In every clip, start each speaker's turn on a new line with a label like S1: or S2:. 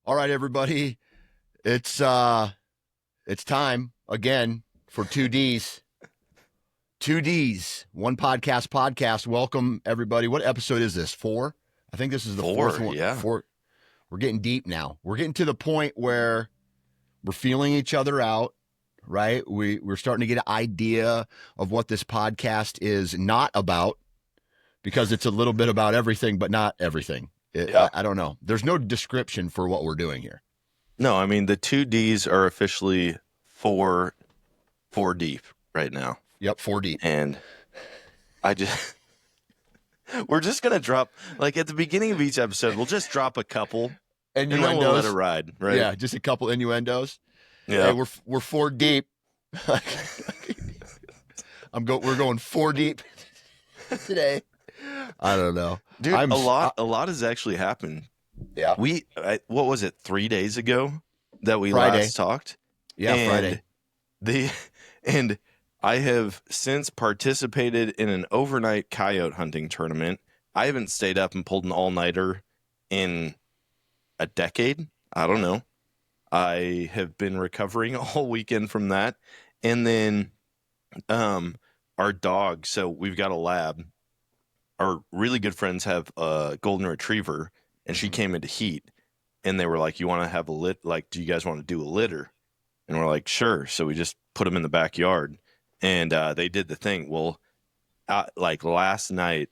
S1: All right, everybody. It's it's time again for 2Ds. 2Ds, one podcast. Welcome everybody. What episode is this? 4? I think this is the fourth one.
S2: Yeah.
S1: 4. We're getting deep now. We're getting to the point where we're feeling each other out, right? We're starting to get an idea of what this podcast is not about, because it's a little bit about everything, but not everything. I don't know. There's no description for what we're doing here.
S2: No, I mean the 2Ds are officially four deep right now.
S1: Yep, 4D.
S2: And we're just gonna drop, like, at the beginning of each episode, we'll just drop a couple and then we'll let it ride, right?
S1: Yeah, just a couple innuendos.
S2: Yeah.
S1: Hey, we're 4 deep. We're going 4 deep today. I don't know.
S2: Dude, a lot has actually happened.
S1: Yeah.
S2: What was it, 3 days ago that we
S1: Friday.
S2: last talked?
S1: Yeah,
S2: And
S1: Friday.
S2: And I have since participated in an overnight coyote hunting tournament. I haven't stayed up and pulled an all-nighter in a decade. I don't know. I have been recovering all weekend from that. And then our dog, so we've got a lab. Our really good friends have a golden retriever, and she came into heat, and they were like, you want to have do you guys want to do a litter? And we're like, sure. So we just put them in the backyard, and they did the thing. Well, like last night,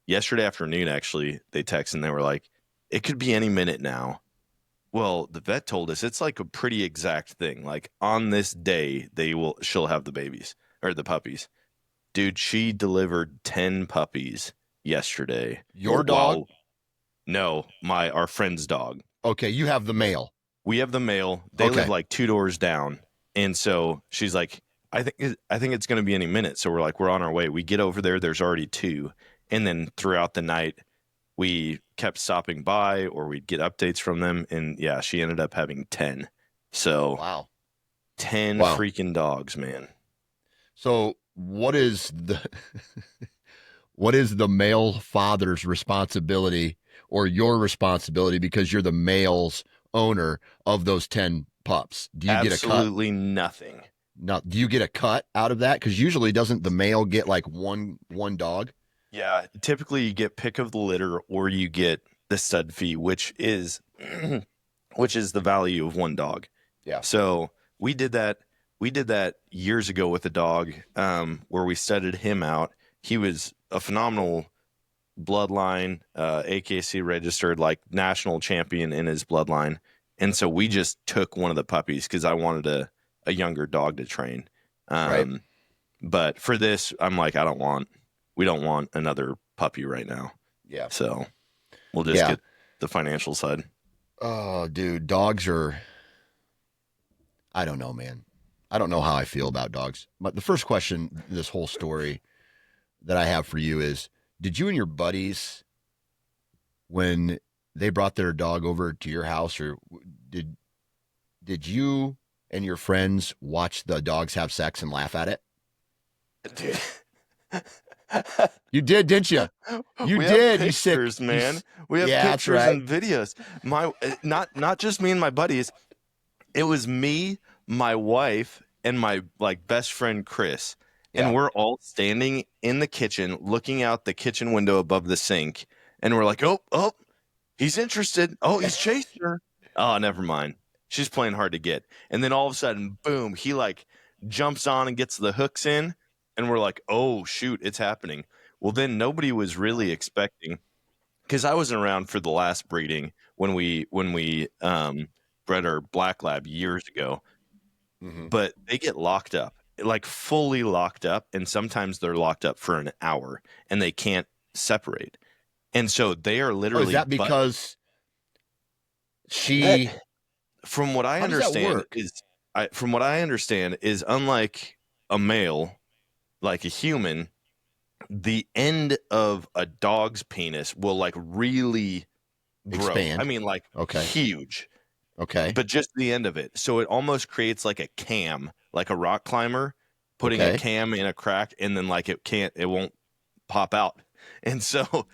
S2: yesterday afternoon, actually, they texted and they were like, it could be any minute now. Well, the vet told us it's like a pretty exact thing. Like on this day, she'll have the babies or the puppies. Dude, she delivered 10 puppies yesterday.
S1: Your dog?
S2: Wow. No, our friend's dog.
S1: Okay, you have the male.
S2: We have the male. They live like 2 doors down. And so she's like, I think it's going to be any minute. So we're like, we're on our way. We get over there. There's already 2. And then throughout the night, we kept stopping by, or we'd get updates from them. And yeah, she ended up having 10. So
S1: wow.
S2: 10 freaking dogs, man.
S1: So what is the male father's responsibility, or your responsibility, because you're the male's owner of those 10 pups? Do you get a cut?
S2: Absolutely nothing.
S1: Now, do you get a cut out of that? Because usually doesn't the male get like one dog?
S2: Yeah, typically you get pick of the litter, or you get the stud fee, which is the value of one dog.
S1: Yeah.
S2: So we did that years ago with a dog, where we studded him out. He was a phenomenal bloodline, AKC registered, like national champion in his bloodline. And so we just took one of the puppies because I wanted a younger dog to train.
S1: Right.
S2: But for this, I'm like, we don't want another puppy right now.
S1: Yeah.
S2: So we'll just get the financial side.
S1: Oh, dude, dogs are, I don't know, man. I don't know how I feel about dogs. But the first question, this whole story that I have for you is, did you and your buddies, when they brought their dog over to your house, or did you and your friends watch the dogs have sex and laugh at it?
S2: Dude.
S1: You did, didn't you? You did.
S2: You said, man. We have pictures and videos. Not just me and my buddies. It was me, my wife, and my best friend Chris.
S1: Yeah.
S2: And we're all standing in the kitchen, looking out the kitchen window above the sink, and we're like, oh, he's interested. Oh, he's chasing her. Oh, never mind. She's playing hard to get. And then all of a sudden, boom, he jumps on and gets the hooks in, and we're like, oh shoot, it's happening. Well, then nobody was really expecting, because I wasn't around for the last breeding when we bred our black lab years ago.
S1: Mm-hmm.
S2: But they get locked up, fully locked up, and sometimes they're locked up for an hour and they can't separate. And so they are literally.
S1: Is that because she?
S2: From what I understand is unlike a male, like a human, the end of a dog's penis will really grow.
S1: Expand.
S2: I mean, huge.
S1: Okay.
S2: But just the end of it. So it almost creates like a cam, like a rock climber, putting a cam in a crack, and then it won't pop out. And so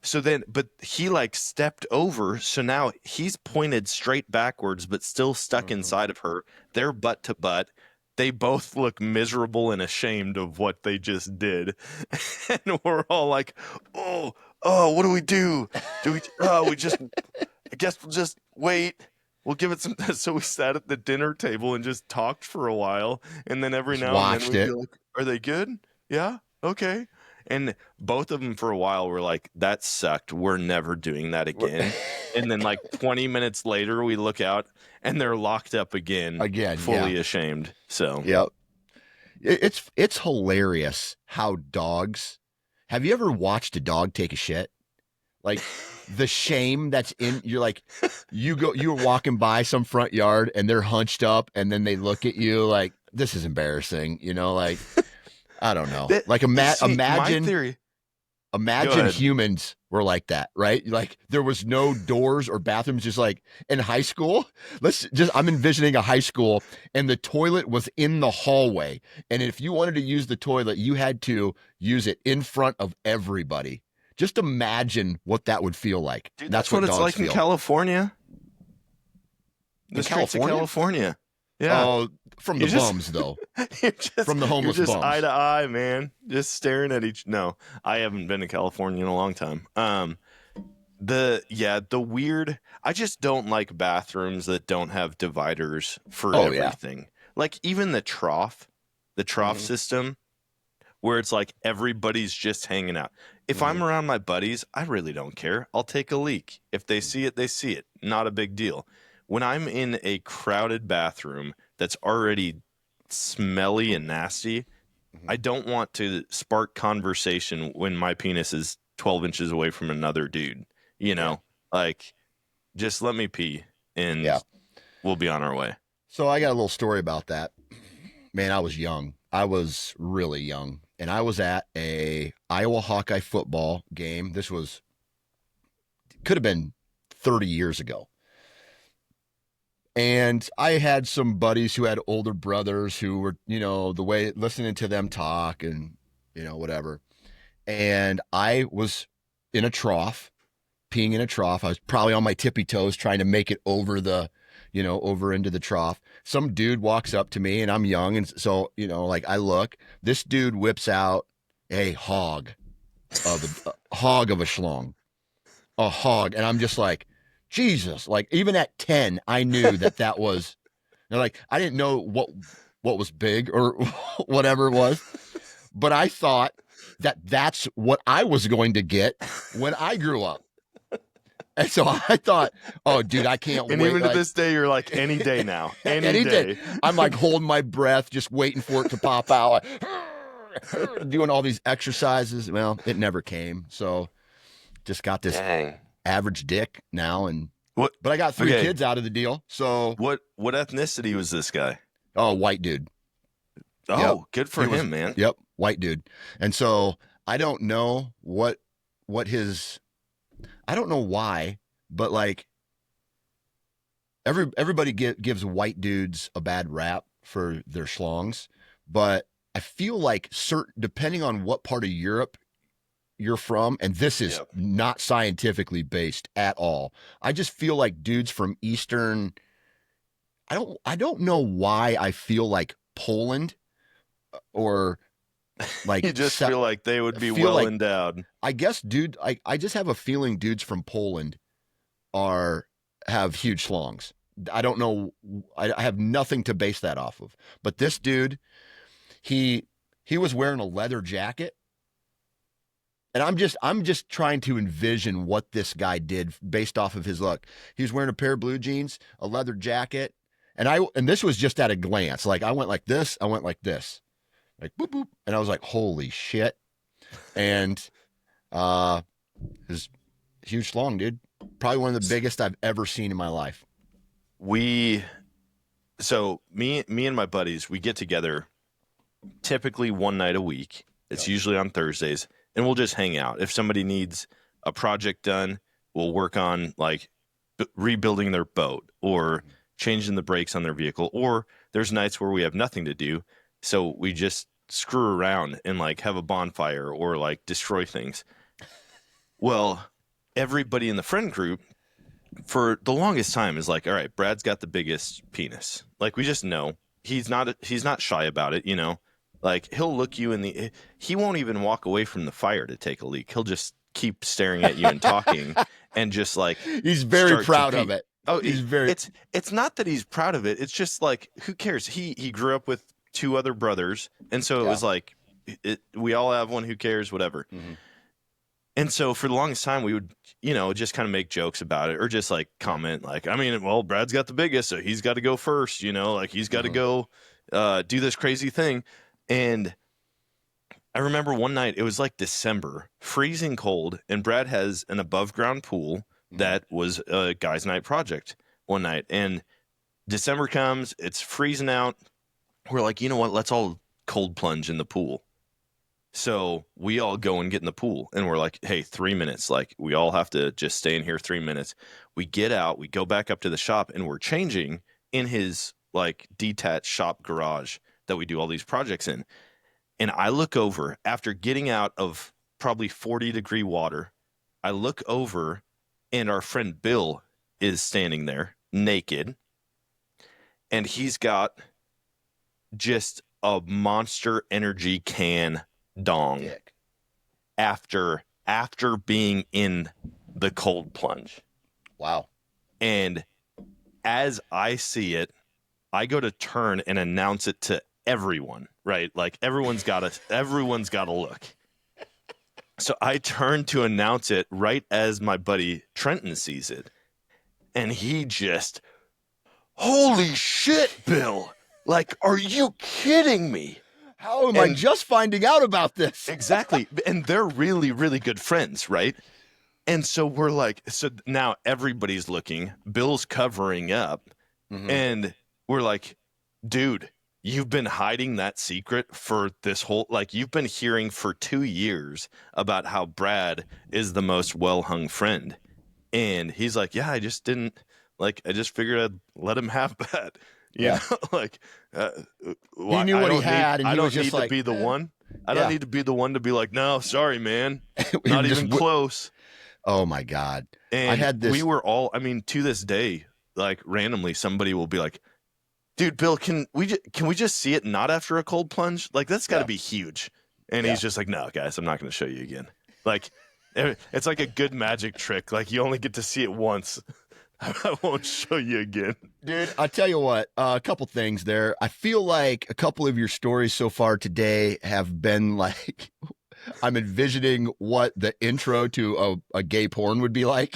S2: So then, but he like stepped over. So now he's pointed straight backwards, but still stuck
S1: Mhm.
S2: inside of her. They're butt to butt. They both look miserable and ashamed of what they just did. And we're all like, oh, oh, what do we do? We just, I guess we'll just wait. We'll give it some. So we sat at the dinner table and just talked for a while. And then every
S1: Just
S2: now and then
S1: watched
S2: we'd be
S1: it.
S2: like, are they good? Yeah. Okay. And both of them for a while were like, that sucked. We're never doing that again. And then like 20 minutes later, we look out and they're locked up again,
S1: Again, yeah.
S2: fully ashamed. So
S1: Yep. It's hilarious how dogs. Have you ever watched a dog take a shit? Like the shame that's in you're like you're walking by some front yard and they're hunched up and then they look at you like this is embarrassing, like I don't know.
S2: that,
S1: Like
S2: see, my theory, go
S1: imagine
S2: ahead.
S1: humans were like that, right? Like there was no doors or bathrooms, just like in high school. I'm envisioning a high school and the toilet was in the hallway. And if you wanted to use the toilet, you had to use it in front of everybody. Just imagine what that would feel like.
S2: Dude,
S1: That's
S2: that's
S1: what
S2: what it's
S1: dogs
S2: like in
S1: feel.
S2: California,
S1: In
S2: the streets of
S1: California?
S2: California. Yeah.
S1: Oh, from
S2: You
S1: the
S2: just
S1: bums, though.
S2: you're
S1: From the
S2: you're
S1: homeless
S2: just eye
S1: bums.
S2: to eye, man. Just staring at each. No, I haven't been to California in a long time. The weird. I just don't like bathrooms that don't have dividers for
S1: Oh, yeah.
S2: everything. Like even the trough
S1: Hmm.
S2: system where it's like everybody's just hanging out. If
S1: Hmm.
S2: I'm around my buddies, I really don't care. I'll take a leak. If they see it, they see it. Not a big deal. When I'm in a crowded bathroom that's already smelly and nasty,
S1: Hmm.
S2: I don't want to spark conversation when my penis is 12 inches away from another dude. You
S1: Yeah.
S2: know, like just let me pee
S1: Yeah.
S2: and we'll be on our way.
S1: So I got a little story about that. Man, I was young. I was really young. And I was at a Iowa Hawkeye football game. This was could have been 30 years ago. And I had some buddies who had older brothers who were, the way listening to them talk and, whatever. And I was in a trough, peeing in a trough. I was probably on my tippy toes trying to make it over over into the trough. Some dude walks up to me and I'm young. And so, like I look, this dude whips out a hog of a schlong, a hog. And I'm just like, Jesus, like even at 10, I knew that was, like, I didn't know what was big or whatever it was, but I thought that's what I was going to get when I grew up. And so I thought, oh, dude, I can't
S2: And
S1: wait.
S2: even to
S1: Like
S2: this day, you're like, any day now, any
S1: any day,
S2: day.
S1: I'm like holding my breath, just waiting for it to pop out, like, doing all these exercises. Well, it never came. So just got this
S2: Dang.
S1: average dick now.
S2: What?
S1: But I got 3
S2: Okay.
S1: kids out of the deal. So,
S2: What ethnicity was this guy?
S1: oh, white dude. Yep.
S2: Oh, good for
S1: He was,
S2: him, man.
S1: yep, white dude. And so I don't know what his, I don't know why, but like everybody gives white dudes a bad rap for their schlongs, but I feel like depending on what part of Europe you're from, and this is
S2: Yep.
S1: not scientifically based at all. I just feel like dudes from Eastern, I don't know why I feel like Poland or like
S2: You just feel like they would be
S1: feel
S2: well
S1: like
S2: endowed.
S1: I guess dude I just have a feeling dudes from Poland have huge schlongs. I don't know. I have nothing to base that off of. But this dude, he was wearing a leather jacket, and I'm just trying to envision what this guy did based off of his look. He was wearing a pair of blue jeans, a leather jacket, and this was just at a glance. Like I went like this, like boop boop, and I was like, holy shit! And his huge schlong, dude. Probably one of the biggest I've ever seen in my life.
S2: We so me and my buddies, we get together typically one night a week. It's usually on Thursdays, and we'll just hang out. If somebody needs a project done, we'll work on like rebuilding their boat or changing the brakes on their vehicle. Or there's nights where we have nothing to do, so we just screw around and like have a bonfire or like destroy things. Well, everybody in the friend group for the longest time is like, all right, Brad's got the biggest penis. Like we just know he's not shy about it, you know. Like he'll look you in the he won't even walk away from the fire to take a leak. He'll just keep staring at you and talking and just like
S1: He's very
S2: start to
S1: proud
S2: pee.
S1: of it.
S2: Oh,
S1: He's very.
S2: it's not that he's proud of it. It's just like who cares? He grew up with two other brothers, and so it
S1: Yeah.
S2: was like we all have one. Who cares? Whatever.
S1: Mhm.
S2: And so for the longest time, we would, you know, just kind of make jokes about it or just like comment, like, I mean, well, Brad's got the biggest, so he's got to go first, you know, like he's got to
S1: Mhm.
S2: go do this crazy thing. And I remember one night, it was like December, freezing cold, and Brad has an above ground pool
S1: Mhm.
S2: that was a guys' night project one night. And December comes, it's freezing out. We're like, you know what? Let's all cold plunge in the pool. So we all go and get in the pool and we're like, hey, 3 minutes. Like we all have to just stay in here 3 minutes. We get out, we go back up to the shop and we're changing in his like detached shop garage that we do all these projects in. And I look over after getting out of probably 40-degree water. I look over and our friend Bill is standing there naked and he's got just a Monster Energy can dong
S1: Dick.
S2: after being in the cold plunge.
S1: Wow.
S2: And as I see it, I go to turn and announce it to everyone, right? Like everyone's got to look. So I turn to announce it right as my buddy Trenton sees it. And he just, holy shit, Bill. Like, are you kidding me?
S1: How am I just finding out about this?
S2: Exactly. And they're really, really good friends, right? And so we're like, so now everybody's looking, Bill's covering up,
S1: Mhm.
S2: and we're like, dude, you've been hiding that secret for this whole, like, you've been hearing for 2 years about how Brad is the most well-hung friend. And he's like, yeah, I just didn't, like, I just figured I'd let him have that. You
S1: Yeah.
S2: know, like,
S1: He knew what he had, and
S2: I
S1: he was
S2: don't
S1: just
S2: need to
S1: like,
S2: be the one. I
S1: yeah.
S2: don't need to be the one to be like, no, sorry, man.
S1: He
S2: Not
S1: just
S2: even close.
S1: Oh my God. I
S2: And
S1: had
S2: we
S1: this.
S2: were all, I mean, to this day, like randomly somebody will be like, dude, Bill, can we just see it not after a cold plunge? Like that's got to
S1: Yeah.
S2: be huge. And
S1: Yeah.
S2: he's just like, no, guys, I'm not going to show you again. Like it's like a good magic trick. Like you only get to see it once. I won't show you again.
S1: Dude, I tell you what, a couple things there. I feel like a couple of your stories so far today have been like, I'm envisioning what the intro to a gay porn would be like.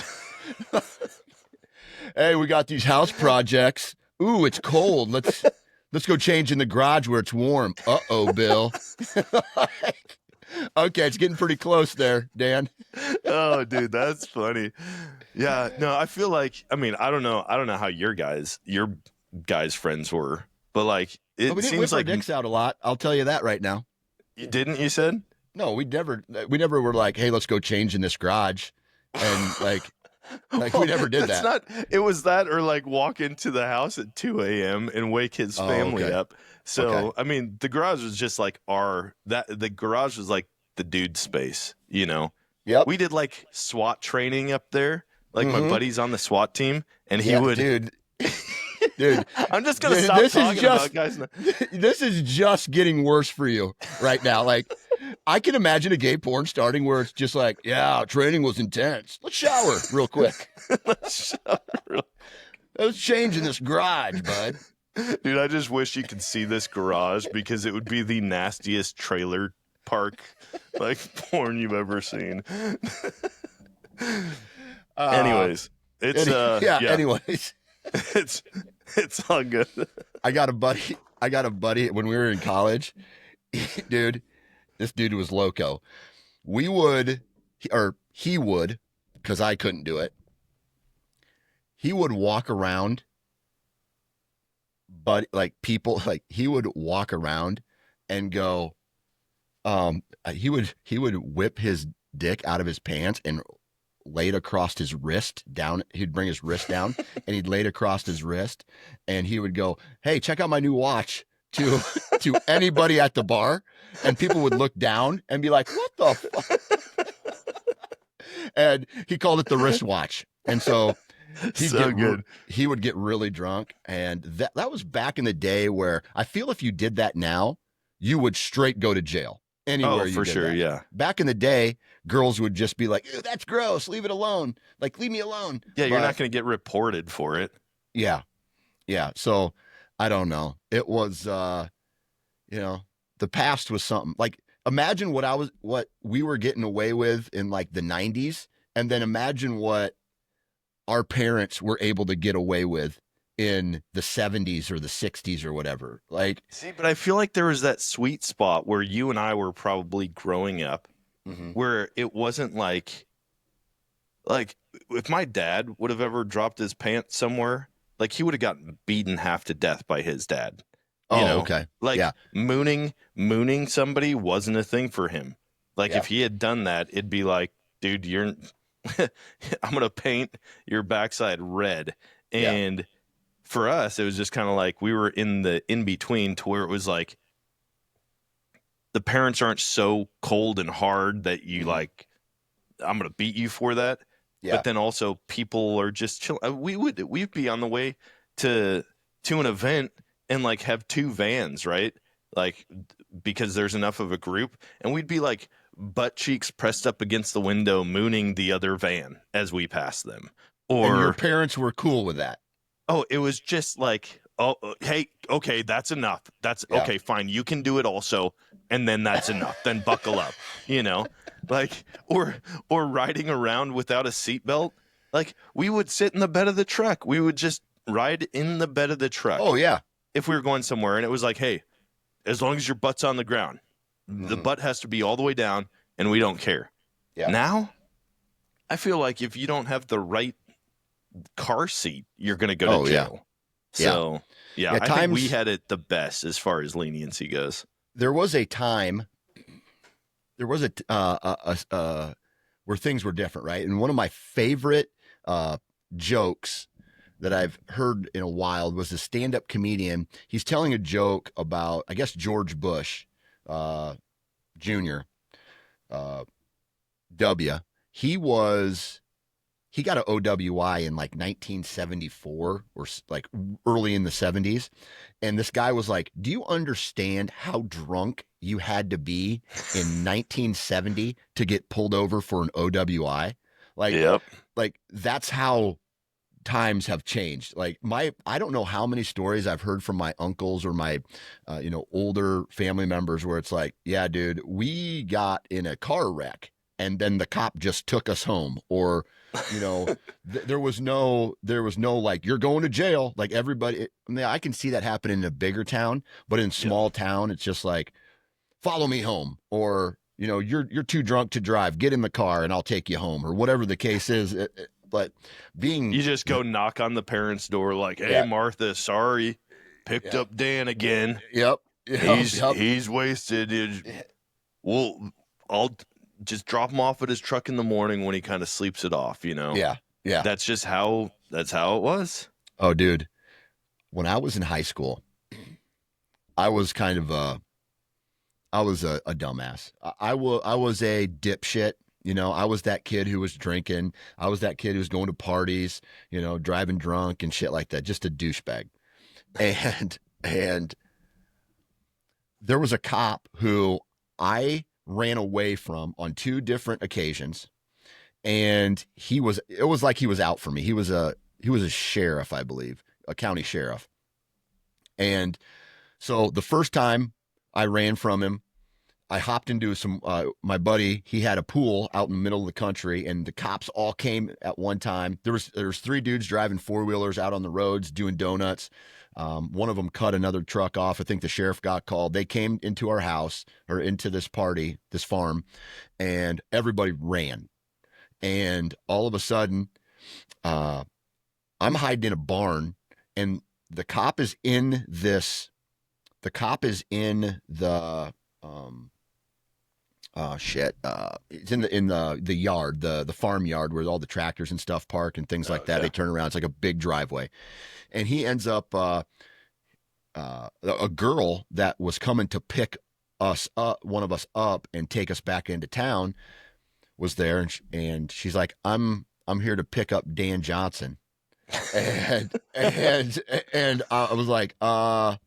S1: Hey, we got these house projects. Ooh, it's cold. Let's go change in the garage where it's warm. Uh-oh, Bill. Okay, it's getting pretty close there, Dan.
S2: Oh, dude, that's funny. Yeah, no, I feel like, I mean, I don't know how your guys friends were, but like
S1: But
S2: it
S1: we didn't
S2: seems
S1: whip our
S2: like
S1: dicks out a lot. I'll tell you that right now.
S2: you didn't. You said
S1: No, we never were like, hey, let's go change in this garage, and like we never did
S2: that's
S1: that.
S2: not. It was that, or like walk into the house at 2 a.m. and wake his family
S1: okay.
S2: up. So
S1: Okay.
S2: I mean, the garage was just like the garage was like the dude space, you know.
S1: Yep.
S2: We did like SWAT training up there. Like my
S1: Mhm.
S2: buddy's on the SWAT team, and he
S1: Yeah,
S2: would.
S1: dude.
S2: I'm just gonna
S1: Dude,
S2: stop
S1: this is
S2: talking
S1: just-
S2: about guys.
S1: This is just getting worse for you right now. Like, I can imagine a gay porn starting where it's just like, yeah, training was intense. Let's shower real quick. Let's change in this garage, bud.
S2: Dude, I just wish you could see this garage because it would be the nastiest trailer park like porn you've ever seen. Anyways, it's
S1: yeah. Anyways,
S2: it's all good.
S1: I got a buddy when we were in college. Dude, this dude was loco. He would, because I couldn't do it. He would walk around, but like people, like he would walk around and go, he would whip his dick out of his pants and lay it across his wrist down. He'd bring his wrist down and he'd lay it across his wrist and he would go, hey, check out my new watch to anybody at the bar. And people would look down and be like, what the fuck? And he called it the wristwatch. And so he'd
S2: So good.
S1: he would get really drunk, and that was back in the day where I feel if you did that now, you would straight go to jail
S2: Oh,
S1: anywhere you
S2: for
S1: did
S2: sure.
S1: that.
S2: Yeah.
S1: Back in the day, girls would just be like, "Ew, that's gross, leave it alone. Like, leave me alone."
S2: Yeah. You're not
S1: But
S2: going to get reported for it.
S1: yeah, yeah. So I don't know. It was you know, the past was something. Like, imagine what we were getting away with in like the 90s, and then imagine what our parents were able to get away with in the 70s or the 60s or whatever. Like,
S2: See, but I feel like there was that sweet spot where you and I were probably growing up
S1: mhm.
S2: where it wasn't like if my dad would have ever dropped his pants somewhere, like he would have gotten beaten half to death by his dad. You
S1: Oh,
S2: know,
S1: okay.
S2: like
S1: Yeah.
S2: mooning somebody wasn't a thing for him. Like
S1: Yeah.
S2: if he had done that, it'd be like, dude, you're I'm gonna paint your backside red.
S1: Yeah.
S2: And for us, it was just kind of like we were in the in between to where it was like the parents aren't so cold and hard that you
S1: Mhm.
S2: like I'm gonna beat you for that. But
S1: Yeah.
S2: then also people are just chill. We'd be on the way to an event and like have two vans, right? Like because there's enough of a group, and we'd be like butt cheeks pressed up against the window, mooning the other van as we pass them.
S1: And your
S2: Or
S1: parents were cool with that.
S2: oh, it was just like, oh, hey, okay, that's enough. That's
S1: Yeah.
S2: okay, fine. You can do it also, and then that's enough. Then buckle up, you know, like or riding around without a seatbelt. Like we would sit in the bed of the truck. We would just ride in the bed of the truck
S1: Oh, yeah.
S2: if we were going somewhere, and it was like, hey, as long as your butt's on the ground, the
S1: Mhm.
S2: butt has to be all the way down, and we don't care.
S1: Yeah.
S2: Now, I feel like if you don't have the right car seat, you're going to go to
S1: Oh, yeah.
S2: jail.
S1: Yeah.
S2: So, yeah,
S1: Yeah.
S2: I think we
S1: Times,
S2: had it the best as far as leniency goes.
S1: there was a time, there was where things were different, right? And one of my favorite jokes that I've heard in a while was a stand-up comedian. He's telling a joke about, I guess, George Bush, Jr. Uh, W. He was he got an OWI in like 1974 or like early in the 70s. And this guy was like, "Do you understand how drunk you had to be in 1970 to get pulled over for an OWI?" Like,
S2: Yep.
S1: like that's how times have changed. Like I don't know how many stories I've heard from my uncles or my, older family members where it's like, "Yeah, dude, we got in a car wreck and then the cop just took us home," or, you know, there was no like, "You're going to jail." Like everybody, I mean, I can see that happen in a bigger town, but in
S2: Yep.
S1: small town, it's just like, "Follow me home," or, "You're too drunk to drive. Get in the car and I'll take you home," or whatever the case is. But being
S2: You just go knock on the parents' door like, "Hey,
S1: yeah,
S2: Martha, sorry, picked
S1: yeah,
S2: up Dan again.
S1: yep, yep,
S2: He's
S1: yep,
S2: he's wasted. Well, I'll just drop him off at his truck in the morning when he kind of sleeps it off, you know."
S1: yeah, yeah.
S2: That's how it was.
S1: Oh, dude, when I was in high school, I was kind of a dumbass. I was a dipshit. I was that kid who was drinking. I was that kid who was going to parties, driving drunk and shit like that. Just a douchebag. And there was a cop who I ran away from on two different occasions, and it was like he was out for me. He was a sheriff, I believe, a county sheriff. And so the first time I ran from him, I hopped into my buddy. He had a pool out in the middle of the country, and the cops all came at one time. There was three dudes driving four-wheelers out on the roads doing donuts. One of them cut another truck off. I think the sheriff got called. They came into our house or into this party, this farm, and everybody ran. And all of a sudden, uh, I'm hiding in a barn, and the cop is in this. The cop is in the shit. It's in the yard, the farm yard where all the tractors and stuff park and things like that. They
S2: Okay.
S1: turn around. It's like a big driveway, and he ends up a girl that was coming to pick us up, one of us up, and take us back into town. was there, and she's like, I'm here to pick up Dan Johnson. And I was like, I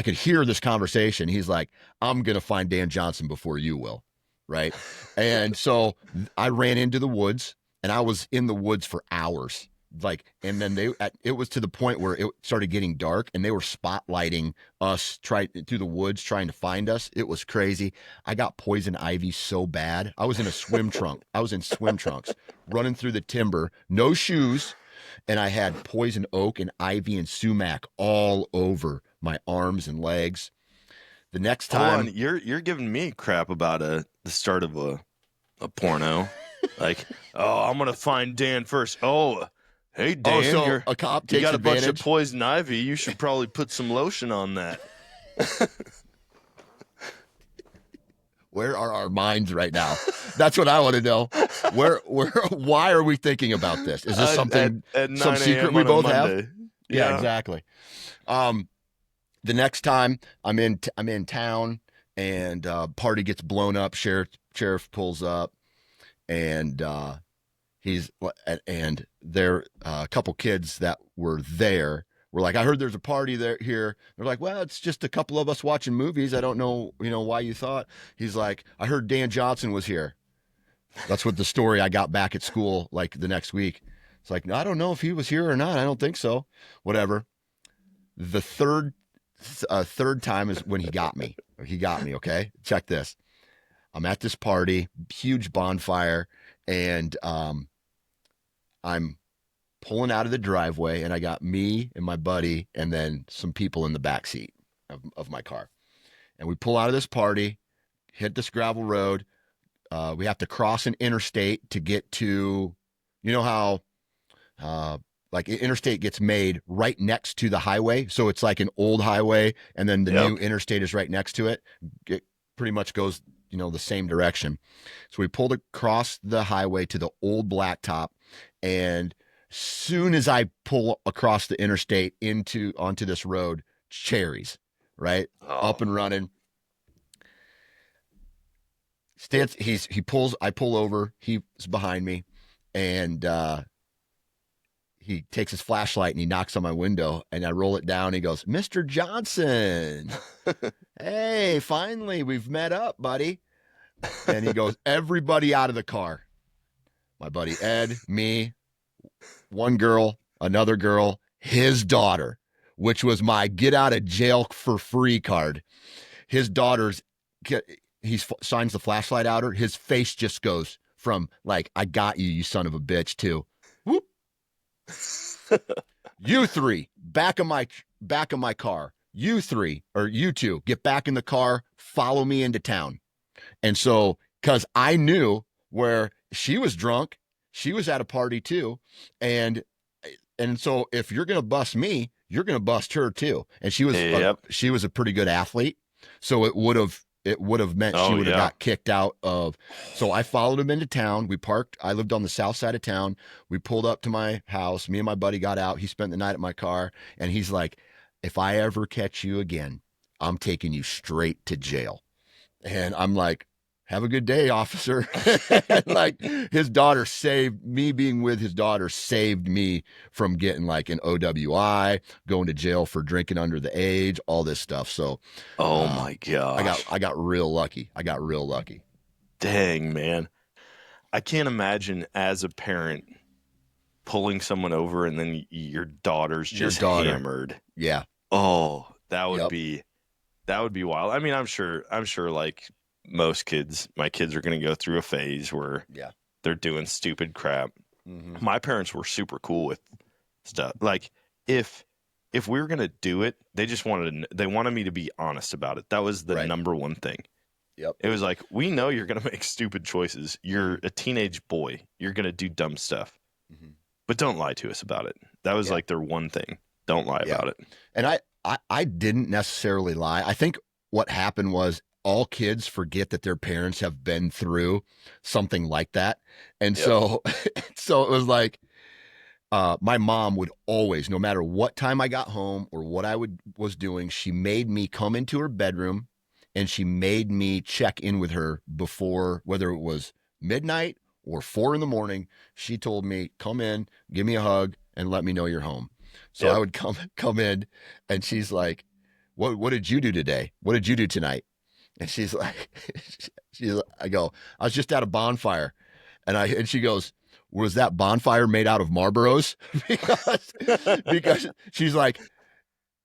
S1: could hear this conversation. He's like, I'm gonna find Dan Johnson before you will, right? And so I ran into the woods, and I was in the woods for hours. Like, and then it was to the point where it started getting dark, and they were spotlighting us through the woods trying to find us. It was crazy. I got poison ivy so bad. I was in a swim trunk. I was in swim trunks, running through the timber, no shoes, and I had poison oak and ivy and sumac all over my arms and legs. The next
S2: Hold
S1: time,
S2: on, you're giving me crap about the start of a porno. Like, oh, I'm gonna find Dan first. Oh, hey Dan,
S1: so a cop
S2: you
S1: takes
S2: got a bunch of
S1: advantage.
S2: poison ivy. You should probably put some lotion on that.
S1: Where are our minds right now? That's what I want to know. Why are we thinking about this? Is this something,
S2: at 9
S1: some secret
S2: a.m.
S1: we
S2: on a
S1: both have?
S2: Monday.
S1: Yeah, exactly. The next time I'm in town, and party gets blown up. Sheriff pulls up, and there a couple kids that were there were like, I heard there's a party there here. They're like, well, it's just a couple of us watching movies. I don't know, why you thought. He's like, I heard Dan Johnson was here. That's what the story I got back at school like the next week. It's like, I don't know if he was here or not. I don't think so. Whatever. The third time is when he got me. He got me. Okay, check this. I'm at this party, huge bonfire, and I'm pulling out of the driveway, and I got me and my buddy, and then some people in the back seat of my car. And we pull out of this party, hit this gravel road. We have to cross an interstate to get to, how like interstate gets made right next to the highway. So it's like an old highway, and then the new interstate is right next to it. It pretty much goes, the same direction. So we pulled across the highway to the old blacktop, and soon as I pull across the interstate onto this road, cherries, right? Up and running. I pull over, he's behind me, and he takes his flashlight and he knocks on my window, and I roll it down. And he goes, Mr. Johnson, hey, finally we've met up, buddy. And he goes, everybody out of the car. My buddy Ed, me, one girl, another girl, his daughter, which was my get out of jail for free card. His daughter's, he shines the flashlight at her. His face just goes from like, I got you, you son of a bitch, to whoop. You three, back of my car. You three, or you two, get back in the car, follow me into town. And so, because I knew where she was drunk, she was at a party too. And so if you're going to bust me, you're going to bust her too. And she was a pretty good athlete. So it would have meant she would have got kicked out of. So I followed him into town. We parked. I lived on the south side of town. We pulled up to my house. Me and my buddy got out. He spent the night at my car. And he's like, if I ever catch you again, I'm taking you straight to jail. And I'm like, have a good day, officer. Like, his daughter saved me. Being with his daughter saved me from getting like an OWI, going to jail for drinking under the age, all this stuff. So,
S2: my gosh,
S1: I got real lucky.
S2: Dang, man. I can't imagine as a parent pulling someone over and then your daughter's just hammered.
S1: Yeah.
S2: Oh, that would be wild. I mean, I'm sure like most kids, my kids are going to go through a phase where they're doing stupid crap. Mm-hmm. My parents were super cool with stuff. Like if we were going to do it, they wanted me to be honest about it. That was the number one thing.
S1: Yep.
S2: It was like, we know you're going to make stupid choices. You're a teenage boy. You're going to do dumb stuff. Mm-hmm. But don't lie to us about it. That was like their one thing. Don't lie about it. And
S1: I didn't necessarily lie. I think what happened was all kids forget that their parents have been through something like that. And so it was my mom would always, no matter what time I got home or what I was doing, she made me come into her bedroom and she made me check in with her before, whether it was midnight or 4 in the morning, she told me, come in, give me a hug, and let me know you're home. So I
S2: Yep.
S1: would come in, and she's like, what did you do today? What did you do tonight? And she's like, I go, I was just at a bonfire. And she goes, was that bonfire made out of Marlboros? because she's like,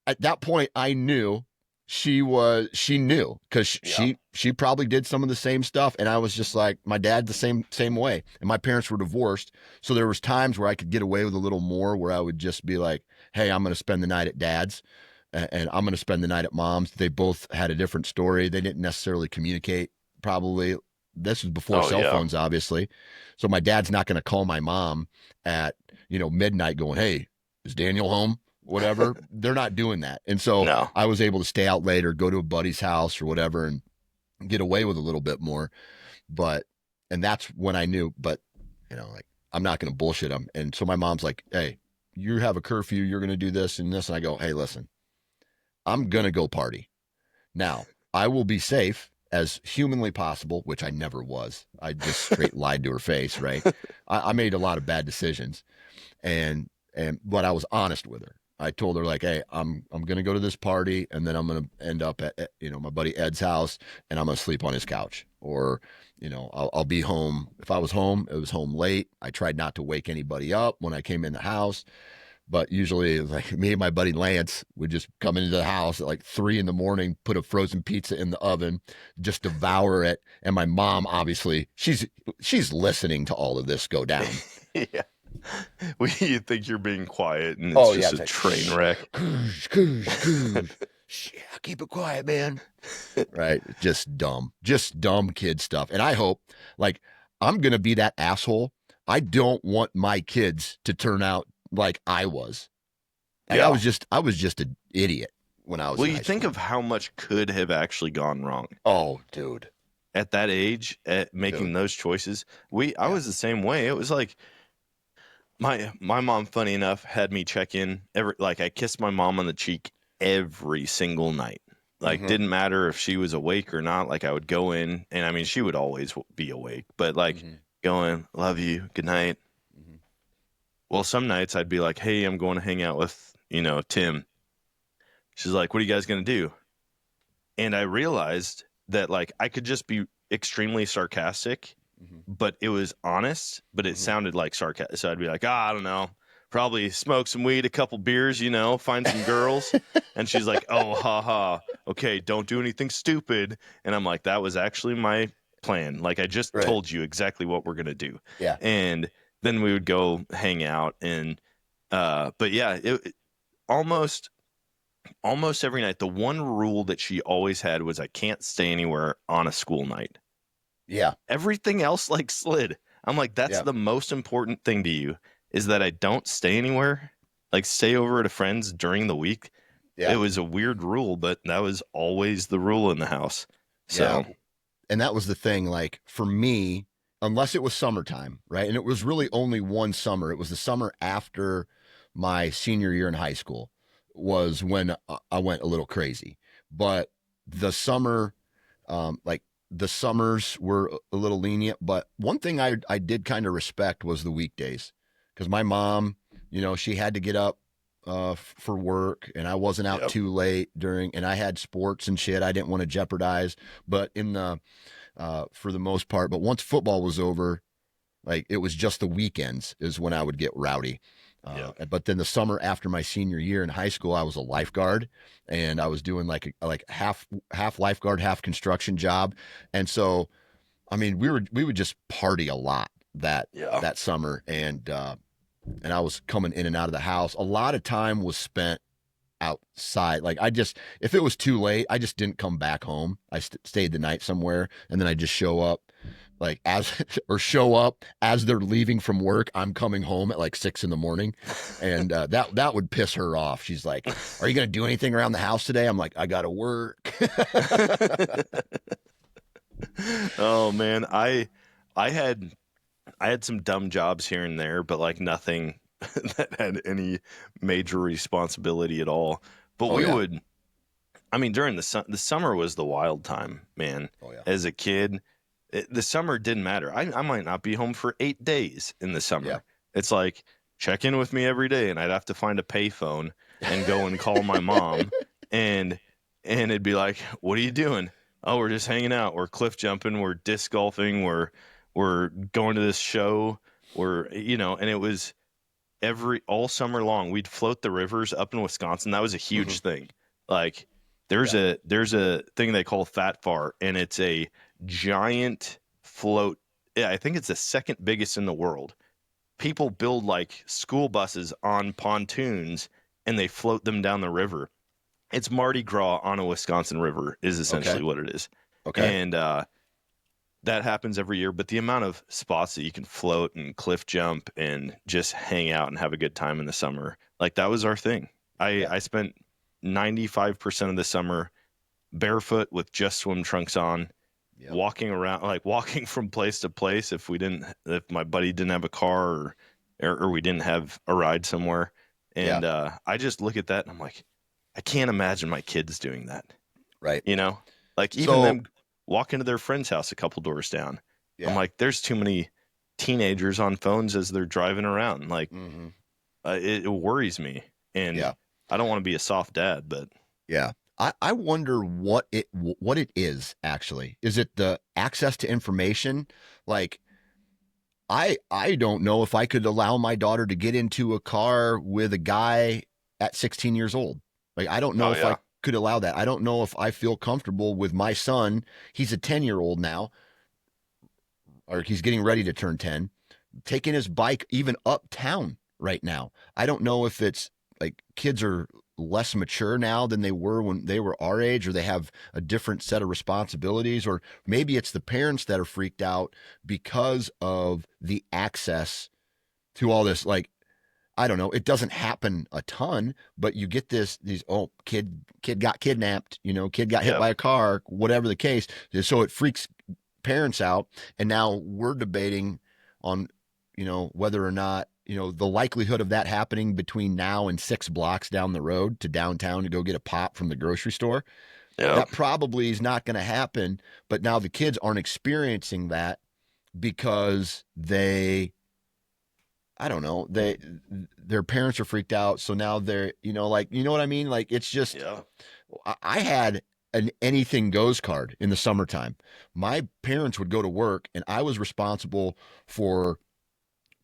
S1: at that point, I knew she knew because
S2: Yeah.
S1: she probably did some of the same stuff. And I was just like, my dad, the same way. And my parents were divorced. So there was times where I could get away with a little more, where I would just be like, hey, I'm going to spend the night at dad's, and I'm going to spend the night at mom's. They both had a different story. They didn't necessarily communicate, probably. This was before
S2: Oh
S1: cell
S2: yeah.
S1: phones, obviously. So my dad's not going to call my mom at, midnight going, hey, is Daniel home? Whatever. They're not doing that. And so
S2: No.
S1: I was able to stay out later, go to a buddy's house or whatever, and get away with a little bit more. And that's when I knew, but, like, I'm not going to bullshit them. And so my mom's like, hey, you have a curfew. You're going to do this and this. And I go, hey, listen, I'm going to go party. Now, I will be safe as humanly possible, which I never was. I just straight lied to her face, right? I made a lot of bad decisions, but I was honest with her. I told her, like, hey, I'm gonna go to this party, and then I'm gonna end up at my buddy Ed's house, and I'm gonna sleep on his couch, or I'll be home. If I was home, it was home late. I tried not to wake anybody up when I came in the house. But usually, like, me and my buddy Lance would just come into the house at like 3 in the morning, put a frozen pizza in the oven, just devour it. And my mom, obviously, she's listening to all of this go down.
S2: Yeah. Well, you think you're being quiet, and it's
S1: Oh,
S2: just
S1: yeah,
S2: a
S1: it's
S2: train
S1: like,
S2: wreck.
S1: Yeah, keep it quiet, man. Right? Just dumb kid stuff. And I hope, like, I'm gonna be that asshole. I don't want my kids to turn out like I was. Like,
S2: Yeah.
S1: I was just an idiot when I was
S2: Well,
S1: in
S2: you
S1: high
S2: think
S1: school.
S2: of how much could have actually gone wrong
S1: Oh, dude.
S2: at that age, at making
S1: Dude.
S2: those choices. I
S1: Yeah.
S2: was the same way. It was like my mom, funny enough, had me check in I kissed my mom on the cheek every single night. Like,
S1: Mm-hmm.
S2: didn't matter if she was awake or not. Like, I would go in, and I mean, she would always be awake, but like,
S1: Mm-hmm.
S2: going, love you, good night.
S1: Mm-hmm.
S2: Well, some nights I'd be like, hey, I'm going to hang out with, Tim. She's like, what are you guys going to do? And I realized that, like, I could just be extremely sarcastic,
S1: Mm-hmm.
S2: but it was honest, but it
S1: Mm-hmm.
S2: sounded like sarcasm. So I'd be like, I don't know, probably smoke some weed, a couple beers, find some girls. And she's like, oh, haha. Okay, don't do anything stupid. And I'm like, that was actually my plan. Like, I just
S1: Right.
S2: told you exactly what we're going to do.
S1: Yeah.
S2: And then we would go hang out. But yeah, almost almost every night. The one rule that she always had was I can't stay anywhere on a school night.
S1: Yeah.
S2: Everything else like slid. I'm like, that's
S1: Yeah.
S2: the most important thing to you, is that I don't stay anywhere, like stay over at a friend's during the week.
S1: Yeah.
S2: It was a weird rule, but that was always the rule in the house.
S1: Yeah.
S2: So
S1: And that was the thing, like, for me, unless it was summertime, right? And it was really only one summer. It was the summer after my senior year in high school was when I went a little crazy. But the summer, like, the summers were a little lenient. But one thing I did kind of respect was the weekdays, because my mom, she had to get up for work, and I wasn't out
S2: yep.
S1: too late and I had sports and shit I didn't want to jeopardize. But for the most part, but once football was over, like, it was just the weekends is when I would get rowdy.
S2: Yep.
S1: But then the summer after my senior year in high school, I was a lifeguard, and I was doing like half lifeguard, half construction job. And so, I mean, we would just party a lot
S2: Yeah.
S1: that summer, and I was coming in and out of the house. A lot of time was spent outside. Like, if it was too late, I just didn't come back home. I stayed the night somewhere, and then I just show up like show up as they're leaving from work. I'm coming home at like 6 in the morning, and that would piss her off. She's like, "Are you gonna do anything around the house today?" I'm like, "I gotta work."
S2: Oh man, I had some dumb jobs here and there, but like nothing that had any major responsibility at all. But
S1: Oh,
S2: we
S1: yeah.
S2: would, I mean, during the summer was the wild time, man.
S1: Oh, yeah.
S2: As a kid, The summer didn't matter. I might not be home for 8 days in the
S1: Yeah.
S2: summer. It's like, check in with me every day, and I'd have to find a payphone and go and call my mom, and it'd be like, what are you doing? Oh, we're just hanging out. We're cliff jumping. We're disc golfing. We're going to this show. And it was all summer long. We'd float the rivers up in Wisconsin. That was a
S1: Hmm.
S2: huge thing. Like there's
S1: Yeah.
S2: a thing they call fat fart, and it's a giant float. Yeah, I think it's the second biggest in the world. People build like school buses on pontoons and they float them down the river. It's Mardi Gras on a Wisconsin river is
S1: Okay.
S2: essentially what it is.
S1: Okay.
S2: And that happens every year, but the amount of spots that you can float and cliff jump and just hang out and have a good time in the summer, like that was our thing.
S1: Yeah.
S2: I spent 95% of the summer barefoot with just swim trunks on,
S1: Yep.
S2: walking around, like walking from place to place if my buddy didn't have a car or we didn't have a ride somewhere.
S1: Yeah.
S2: And I just look at that and I'm like, I can't imagine my kids doing that,
S1: Right.
S2: you know? Like even
S1: So
S2: them walking to their friend's house a couple doors down. I'm
S1: yeah.
S2: like, there's too many teenagers on phones as they're driving around. Like
S1: Hmm.
S2: it worries me, and
S1: Yeah.
S2: I don't want to be a soft dad, but
S1: Yeah. I wonder what it is actually. Is it the access to information? Like I don't know if I could allow my daughter to get into a car with a guy at 16 years old. Like I don't know
S2: oh
S1: if I
S2: yeah,
S1: could allow that. I don't know if I feel comfortable with my son. He's a 10-year-old now, or he's getting ready to turn 10, taking his bike even uptown right now. I don't know if it's like kids are less mature now than they were when they were our age, or they have a different set of responsibilities, or maybe it's the parents that are freaked out because of the access to all this. Like, I don't know, it doesn't happen a ton, but you get these, oh, kid got kidnapped, kid got hit
S2: yep,
S1: by a car, whatever the case. So it freaks parents out. And now we're debating on, whether or not, the likelihood of that happening between now and 6 blocks down the road to downtown to go get a pop from the grocery store.
S2: yep,
S1: That probably is not going to happen. But now the kids aren't experiencing that because I don't know, their parents are freaked out. So now they're, like, you know what I mean? Like, it's just,
S2: yeah,
S1: I had an anything goes card in the summertime. My parents would go to work and I was responsible for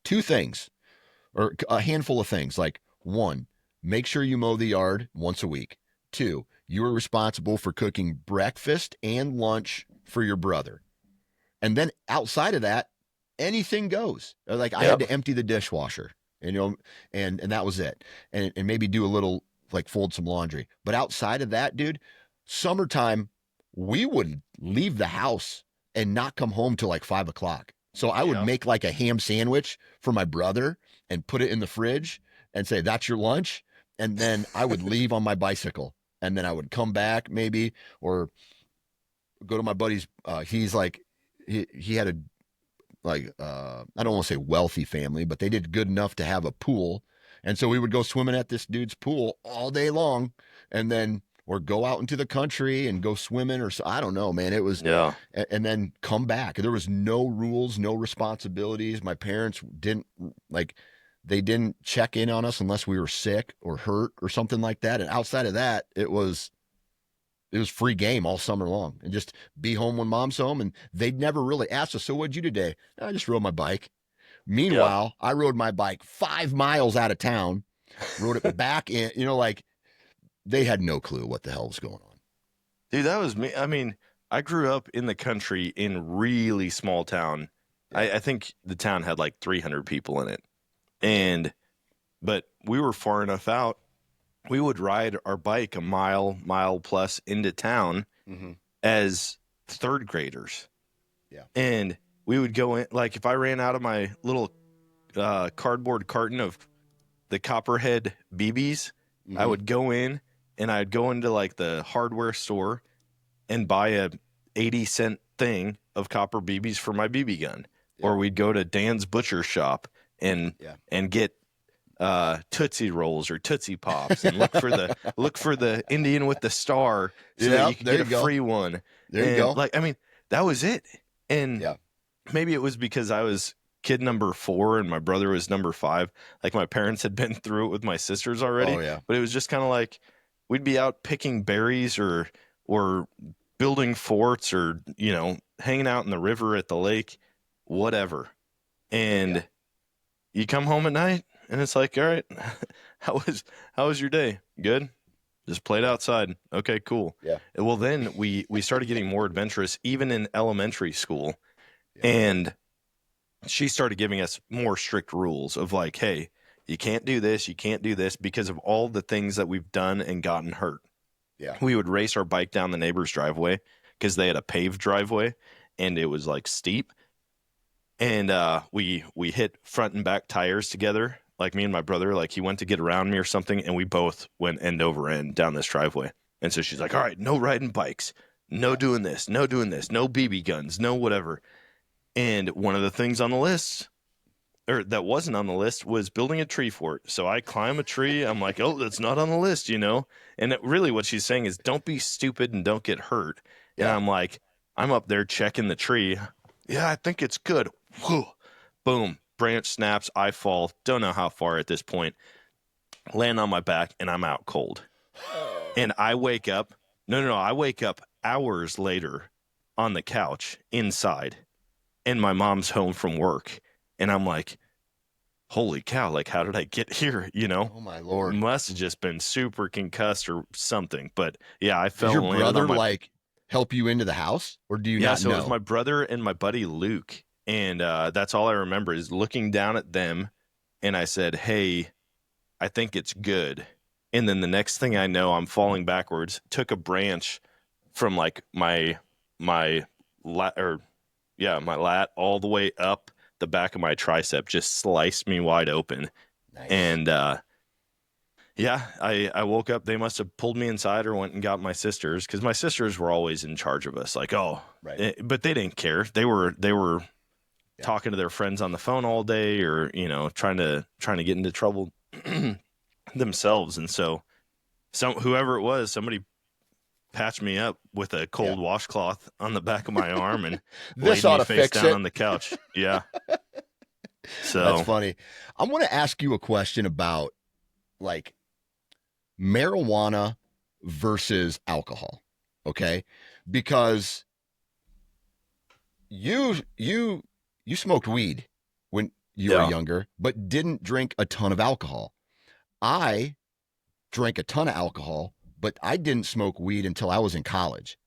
S1: two things, or a handful of things. Like, one, make sure you mow the yard once a week. Two, you were responsible for cooking breakfast and lunch for your brother. And then outside of that, anything goes. Like I had
S2: yep,
S1: to empty the dishwasher, and that was it. And maybe do a little, like, fold some laundry. But outside of that, dude, summertime, we would leave the house and not come home till like 5 o'clock. So I would
S2: yeah,
S1: make like a ham sandwich for my brother and put it in the fridge and say, that's your lunch. And then I would leave on my bicycle. And then I would come back maybe, or go to my buddy's. He's like, he had a, like, I don't want to say wealthy family, but they did good enough to have a pool. And so we would go swimming at this dude's pool all day long, and then, or go out into the country and go swimming, or so, I don't know, man. It was,
S2: yeah,
S1: and then come back. There was no rules, no responsibilities. My parents didn't, like, they didn't check in on us unless we were sick or hurt or something like that. And outside of that, it was free game all summer long, and just be home when mom's home. And they'd never really asked us, so what'd you do today? I just rode my bike.
S2: yep.
S1: Meanwhile, I rode my bike 5 miles out of town, rode it back in, like, they had no clue what the hell was going on.
S2: Dude, that was me. I mean, I grew up in the country in really small town.
S1: Yeah.
S2: I think the town had like 300 people in it, and but we were far enough out. We would ride our bike a mile plus into town
S1: Mm-hmm.
S2: as third graders.
S1: Yeah.
S2: And we would go in, like if I ran out of my little cardboard carton of the Copperhead BBs, I
S1: Mm-hmm.
S2: would go in and I'd go into like the hardware store and buy a 80-cent thing of copper BBs for my BB gun.
S1: Yeah.
S2: Or we'd go to Dan's butcher shop and
S1: Yeah.
S2: get Tootsie Rolls or Tootsie Pops and look for the Indian with the star so that
S1: Yeah.
S2: you could
S1: There
S2: get
S1: you
S2: a
S1: go.
S2: free one.
S1: There you
S2: And
S1: go.
S2: like I mean, that was it. And
S1: Yeah.
S2: maybe it was because I was kid number 4 and my brother was number 5. Like my parents had been through it with my sisters already,
S1: Oh yeah.
S2: but it was just kind of like we'd be out picking berries or building forts or, hanging out in the river at the lake, whatever.
S1: Yeah.
S2: And you come home at night and it's like, all right, how was your day? Good. Just played
S1: Yeah.
S2: outside. Okay, cool.
S1: Yeah.
S2: Well, then we started getting more adventurous, even in elementary school,
S1: Yeah.
S2: and she started giving us more strict rules of like, hey, you can't do this, you can't do this because of all the things that we've done and gotten hurt.
S1: Yeah.
S2: We would race our bike down the neighbor's driveway because they had a paved driveway and it was like steep. And we hit front and back tires together. Like me and my brother, like he went to get around me or something, and we both went end over end down this driveway. And so she's like, all right, no riding bikes, no
S1: Yeah.
S2: doing this, no doing this, no BB guns, no whatever. And one of the things on the list, or that wasn't on the list, was building a tree fort. So I climb a tree. I'm like, oh, that's not on the list, And really what she's saying is don't be stupid and don't get hurt. And
S1: Yeah.
S2: I'm like, I'm up there checking the tree. Yeah, I think it's good. Whew. Boom. Branch snaps. I fall. Don't know how far at this point. Land on my back and I'm out cold. And I wake up. No. I wake up hours later on the couch inside. And my mom's home from work. And I'm like, holy cow, like, how did I get here?
S1: Oh my Lord.
S2: Must have just been super concussed or something. But yeah, I
S1: Did
S2: fell
S1: your
S2: and landed
S1: brother
S2: on my.
S1: like help you into the house, or do you
S2: Yeah,
S1: not
S2: so it was
S1: know?
S2: my brother and my buddy Luke. And that's all I remember is looking down at them. And I said, hey, I think it's good. And then the next thing I know, I'm falling backwards, took a branch from like my lat or my lat all the way up the back of my tricep, just sliced me wide open.
S1: Nice.
S2: And yeah, I woke up. They must have pulled me inside or went and got my sisters because my sisters were always in charge of us. Like, oh,
S1: Right.
S2: but they didn't care. They were
S1: Yeah.
S2: talking to their friends on the phone all day, or trying to get into trouble themselves. And so, whoever it was, somebody patched me up with a
S1: Yeah.
S2: cold washcloth on the back of my arm and
S1: This
S2: laid
S1: ought
S2: me
S1: to
S2: face
S1: fix
S2: down
S1: it.
S2: on the couch. Yeah.
S1: That's
S2: So
S1: funny. I want to ask you a question about like marijuana versus alcohol. Okay? Because you smoked weed when you were
S2: yeah,
S1: younger, but didn't drink a ton of alcohol. I drank a ton of alcohol, but I didn't smoke weed until I was in college.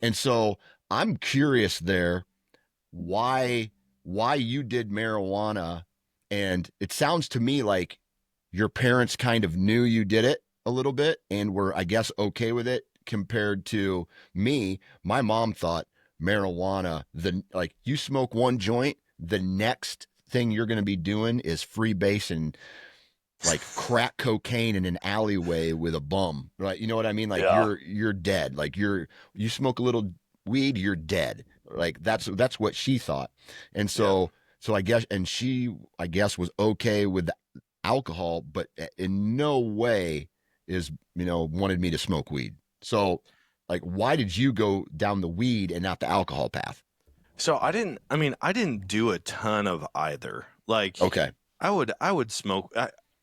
S1: And so I'm curious there why you did marijuana, and it sounds to me like your parents kind of knew you did it a little bit and were, I guess, okay with it compared to me. My mom thought marijuana, the like you smoke one joint, the next thing you're going to be doing is freebase and like crack cocaine in an alleyway with a bum, right? You know what I mean? Like
S2: yeah,
S1: you're dead. Like you smoke a little weed, you're dead. Like that's what she thought. And
S2: yeah.
S1: so I guess, and she, I guess, was okay with the alcohol, but in no way is, wanted me to smoke weed. So like, why did you go down the weed and not the alcohol path?
S2: So I didn't do a ton of either. Like
S1: Okay.
S2: I would smoke.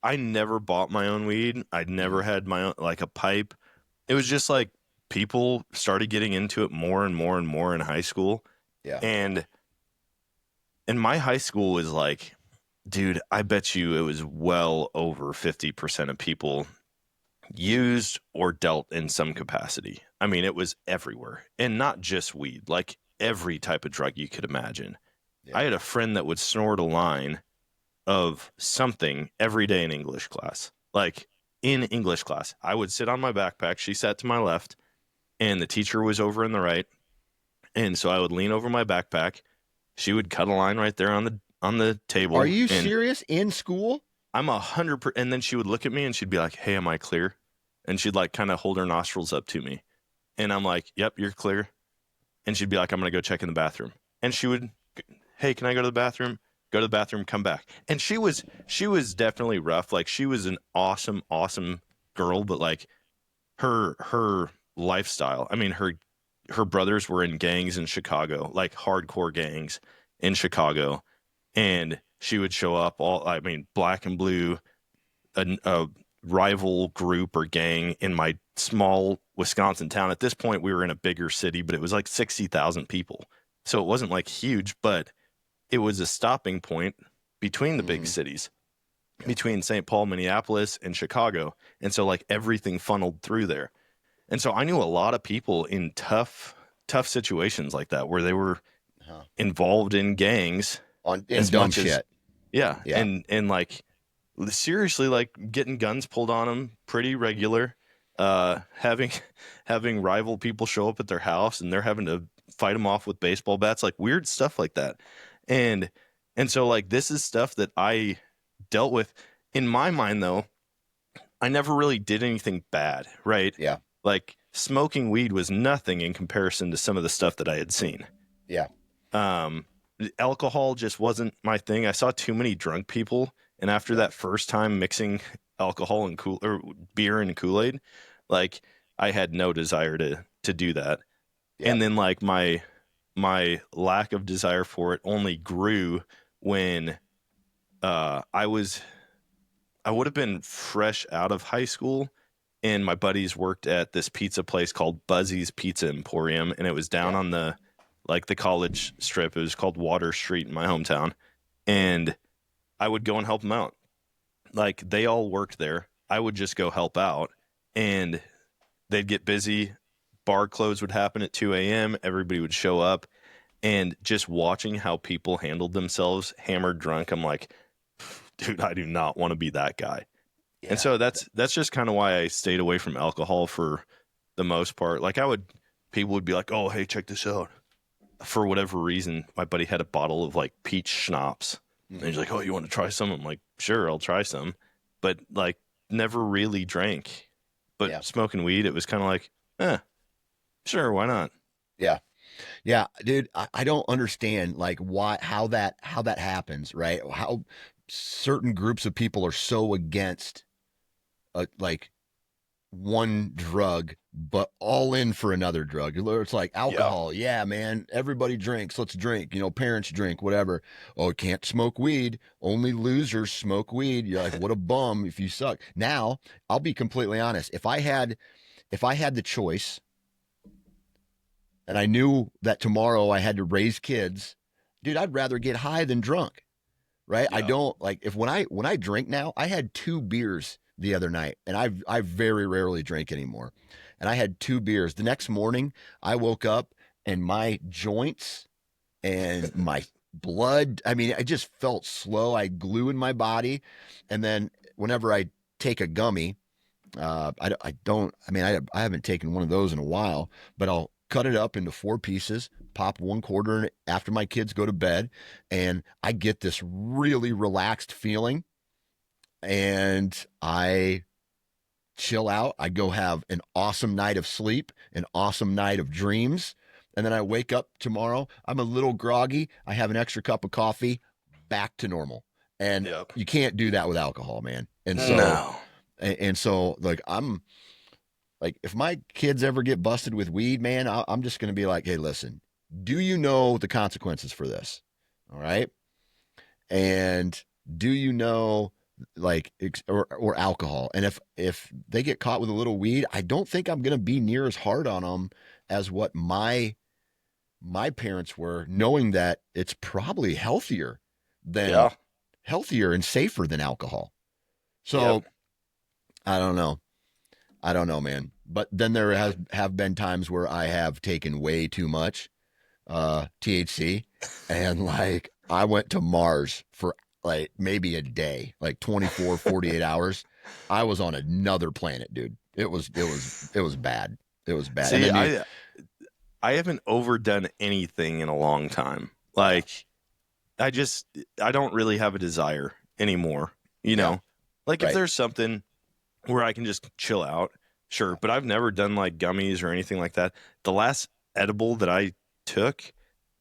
S2: I never bought my own weed. I
S1: Mhm.
S2: never had my own, like a pipe. It was just like people started getting into it more and more and more in high school.
S1: Yeah.
S2: And my high school was like, dude, I bet you it was well over 50% of people used or dealt in some capacity. I mean, it was everywhere, and not just weed, like every type of drug you could imagine. I
S1: Yeah.
S2: had a friend that would snort a line of something every day in English class. Like in English class, I would sit on my backpack. She sat to my left, and the teacher was over in the right. And so I would lean over my backpack. She would cut a line right there on the
S1: Are
S2: table,
S1: you
S2: and
S1: serious? In school?
S2: I'm 100%. And then she would look at me and she'd be like, "Hey, am I clear?" And she'd like kind of hold her nostrils up to me, and I'm like, "Yep, you're clear." And she'd be like, "I'm gonna go check in the bathroom." And she would, "Hey, can I go to the bathroom?" Go to the bathroom, come back. And she was definitely rough. Like she was an awesome, awesome girl, but like her lifestyle. I mean, her her brothers were in gangs in Chicago, like hardcore gangs in Chicago, and she would show up I mean, black and blue, a rival group or gang in my small Wisconsin town. At this point, we were in a bigger city, but it was like 60,000 people. So it wasn't like huge, but it was a stopping point between the big
S1: Mm-hmm.
S2: cities,
S1: Yeah.
S2: between St. Paul, Minneapolis, and Chicago. And so like everything funneled through there. And so I knew a lot of people in tough situations like that where they were
S1: Uh-huh.
S2: involved in gangs
S1: In
S2: as
S1: dumb
S2: much as,
S1: shit.
S2: yeah.
S1: Yeah.
S2: And like seriously, like getting guns pulled on them pretty regular, having having rival people show up at their house and they're having to fight them off with baseball bats, like weird stuff like that. And and so like this is stuff that I dealt with. In my mind though, I never really did anything bad, right?
S1: Yeah.
S2: Like smoking weed was nothing in comparison to some of the stuff that I had seen.
S1: Yeah.
S2: Um, Alcohol just wasn't my thing. I saw too many drunk people, and after
S1: Yeah.
S2: that first time mixing alcohol and beer and Kool-Aid, like I had no desire to do that.
S1: Yeah.
S2: And then like my lack of desire for it only grew when I would have been fresh out of high school, and my buddies worked at this pizza place called Buzzy's Pizza Emporium, and it was down
S1: Yeah.
S2: on the college strip. It was called Water Street in my hometown, and I would go and help them out. Like they all worked there. I would just go help out, and they'd get busy. Bar close would happen at 2 a.m. Everybody would show up, and just watching how people handled themselves hammered drunk, I'm like, dude, I do not want to be that guy. And
S1: Yeah.
S2: so that's just kind of why I stayed away from alcohol for the most part. Like people would be like, "Oh, hey, check this out." For whatever reason, my buddy had a bottle of like peach schnapps, and he's
S1: Mm-hmm.
S2: like, "Oh, you want to try some?" I'm like, "Sure, I'll try some," but like never really drank.
S1: Yeah.
S2: But smoking weed, it was kind of like, sure, why not?
S1: Yeah. Yeah, dude, I don't understand like how that happens, right? How certain groups of people are so against like one drug, but all in for another drug. It's like
S2: Yeah.
S1: alcohol. Yeah, man, everybody drinks. Let's drink. Parents drink, whatever. Oh, can't smoke weed. Only losers smoke weed. You're like, what a bum if you suck. Now, I'll be completely honest. If I had the choice and I knew that tomorrow I had to raise kids, dude, I'd rather get high than drunk, right? I
S2: Yeah.
S1: don't like if when I drink now, I had 2 beers the other night, and I very rarely drink anymore. And I had 2 beers. The next morning, I woke up and my joints and my blood, I mean, I just felt slow. I had glue in my body. And then whenever I take a gummy, I don't. I mean, I haven't taken one of those in a while, but I'll cut it up into 4 pieces, pop one quarter in it after my kids go to bed, and I get this really relaxed feeling, and I chill out. I go have an awesome night of sleep, an awesome night of dreams, and then I wake up tomorrow. I'm a little groggy. I have an extra cup of coffee, back to normal, and
S2: Yep.
S1: you can't do that with alcohol, man.
S2: No.
S1: And so like I'm like if my kids ever get busted with weed, man, I'm just going to be like, hey, listen, do you know the consequences for this? All right. And do you know like or alcohol? And if they get caught with a little weed, I don't think I'm going to be near as hard on them as what my parents were, knowing that it's probably than
S2: Yeah.
S1: healthier and safer than alcohol.
S2: Yep.
S1: So I don't know, man. But then there have been times where I have taken way too much THC, and like I went to Mars for like maybe a day, like 24, 48 hours. I was on another planet, dude. It was bad. It was bad. And
S2: See,
S1: then
S2: I haven't overdone anything in a long time.
S1: yeah,
S2: Like I don't really have a desire anymore, you
S1: yeah,
S2: know. Like if
S1: right.
S2: there's something where I can just chill out, sure, but I've never done like gummies or anything like that. The last edible that I took,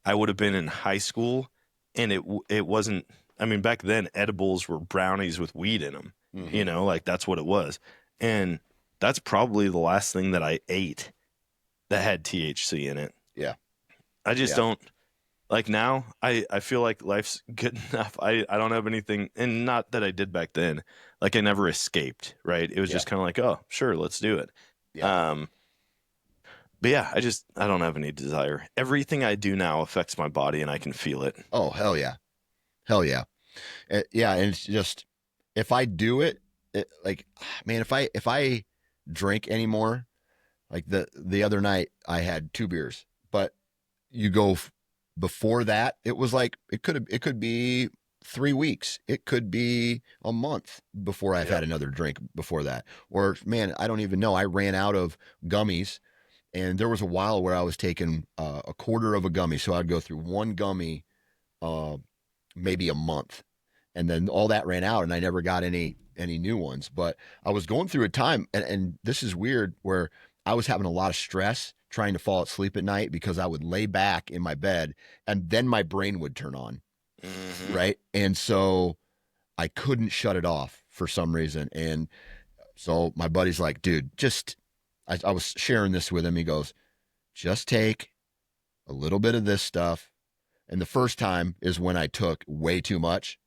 S2: I would have been in high school, and it wasn't. I mean, back then edibles were brownies with weed in them.
S1: Mm-hmm.
S2: Like that's what it was, and that's probably the last thing that I ate. that had THC in it.
S1: Yeah.
S2: I just
S1: Yeah.
S2: don't like now. I feel like life's good enough. I don't have anything, and not that I did back then. Like I never escaped, right? It was
S1: Yeah.
S2: just kind of like, oh, sure, let's do it.
S1: Yeah.
S2: Um, but yeah, I don't have any desire. Everything I do now affects my body, and I can feel it.
S1: Oh, hell yeah. Hell yeah. Yeah. And it's just, if I do it, like, man, if I drink anymore, like the other night I had 2 beers, but you go before that, it was like, it could be 3 weeks. It could be a month before I've
S2: Yeah.
S1: had another drink before that. Or man, I don't even know. I ran out of gummies. And there was a while where I was taking a quarter of a gummy. So I'd go through one gummy, uh, maybe a month. And then all that ran out and I never got any new ones. But I was going through a time, and this is weird, where I was having a lot of stress trying to fall asleep at night because I would lay back in my bed and then my brain would turn on.
S2: Hmm.
S1: Right. And so I couldn't shut it off for some reason. And so my buddy's like, dude, I was sharing this with him. He goes, just take a little bit of this stuff. And the first time is when I took way too much.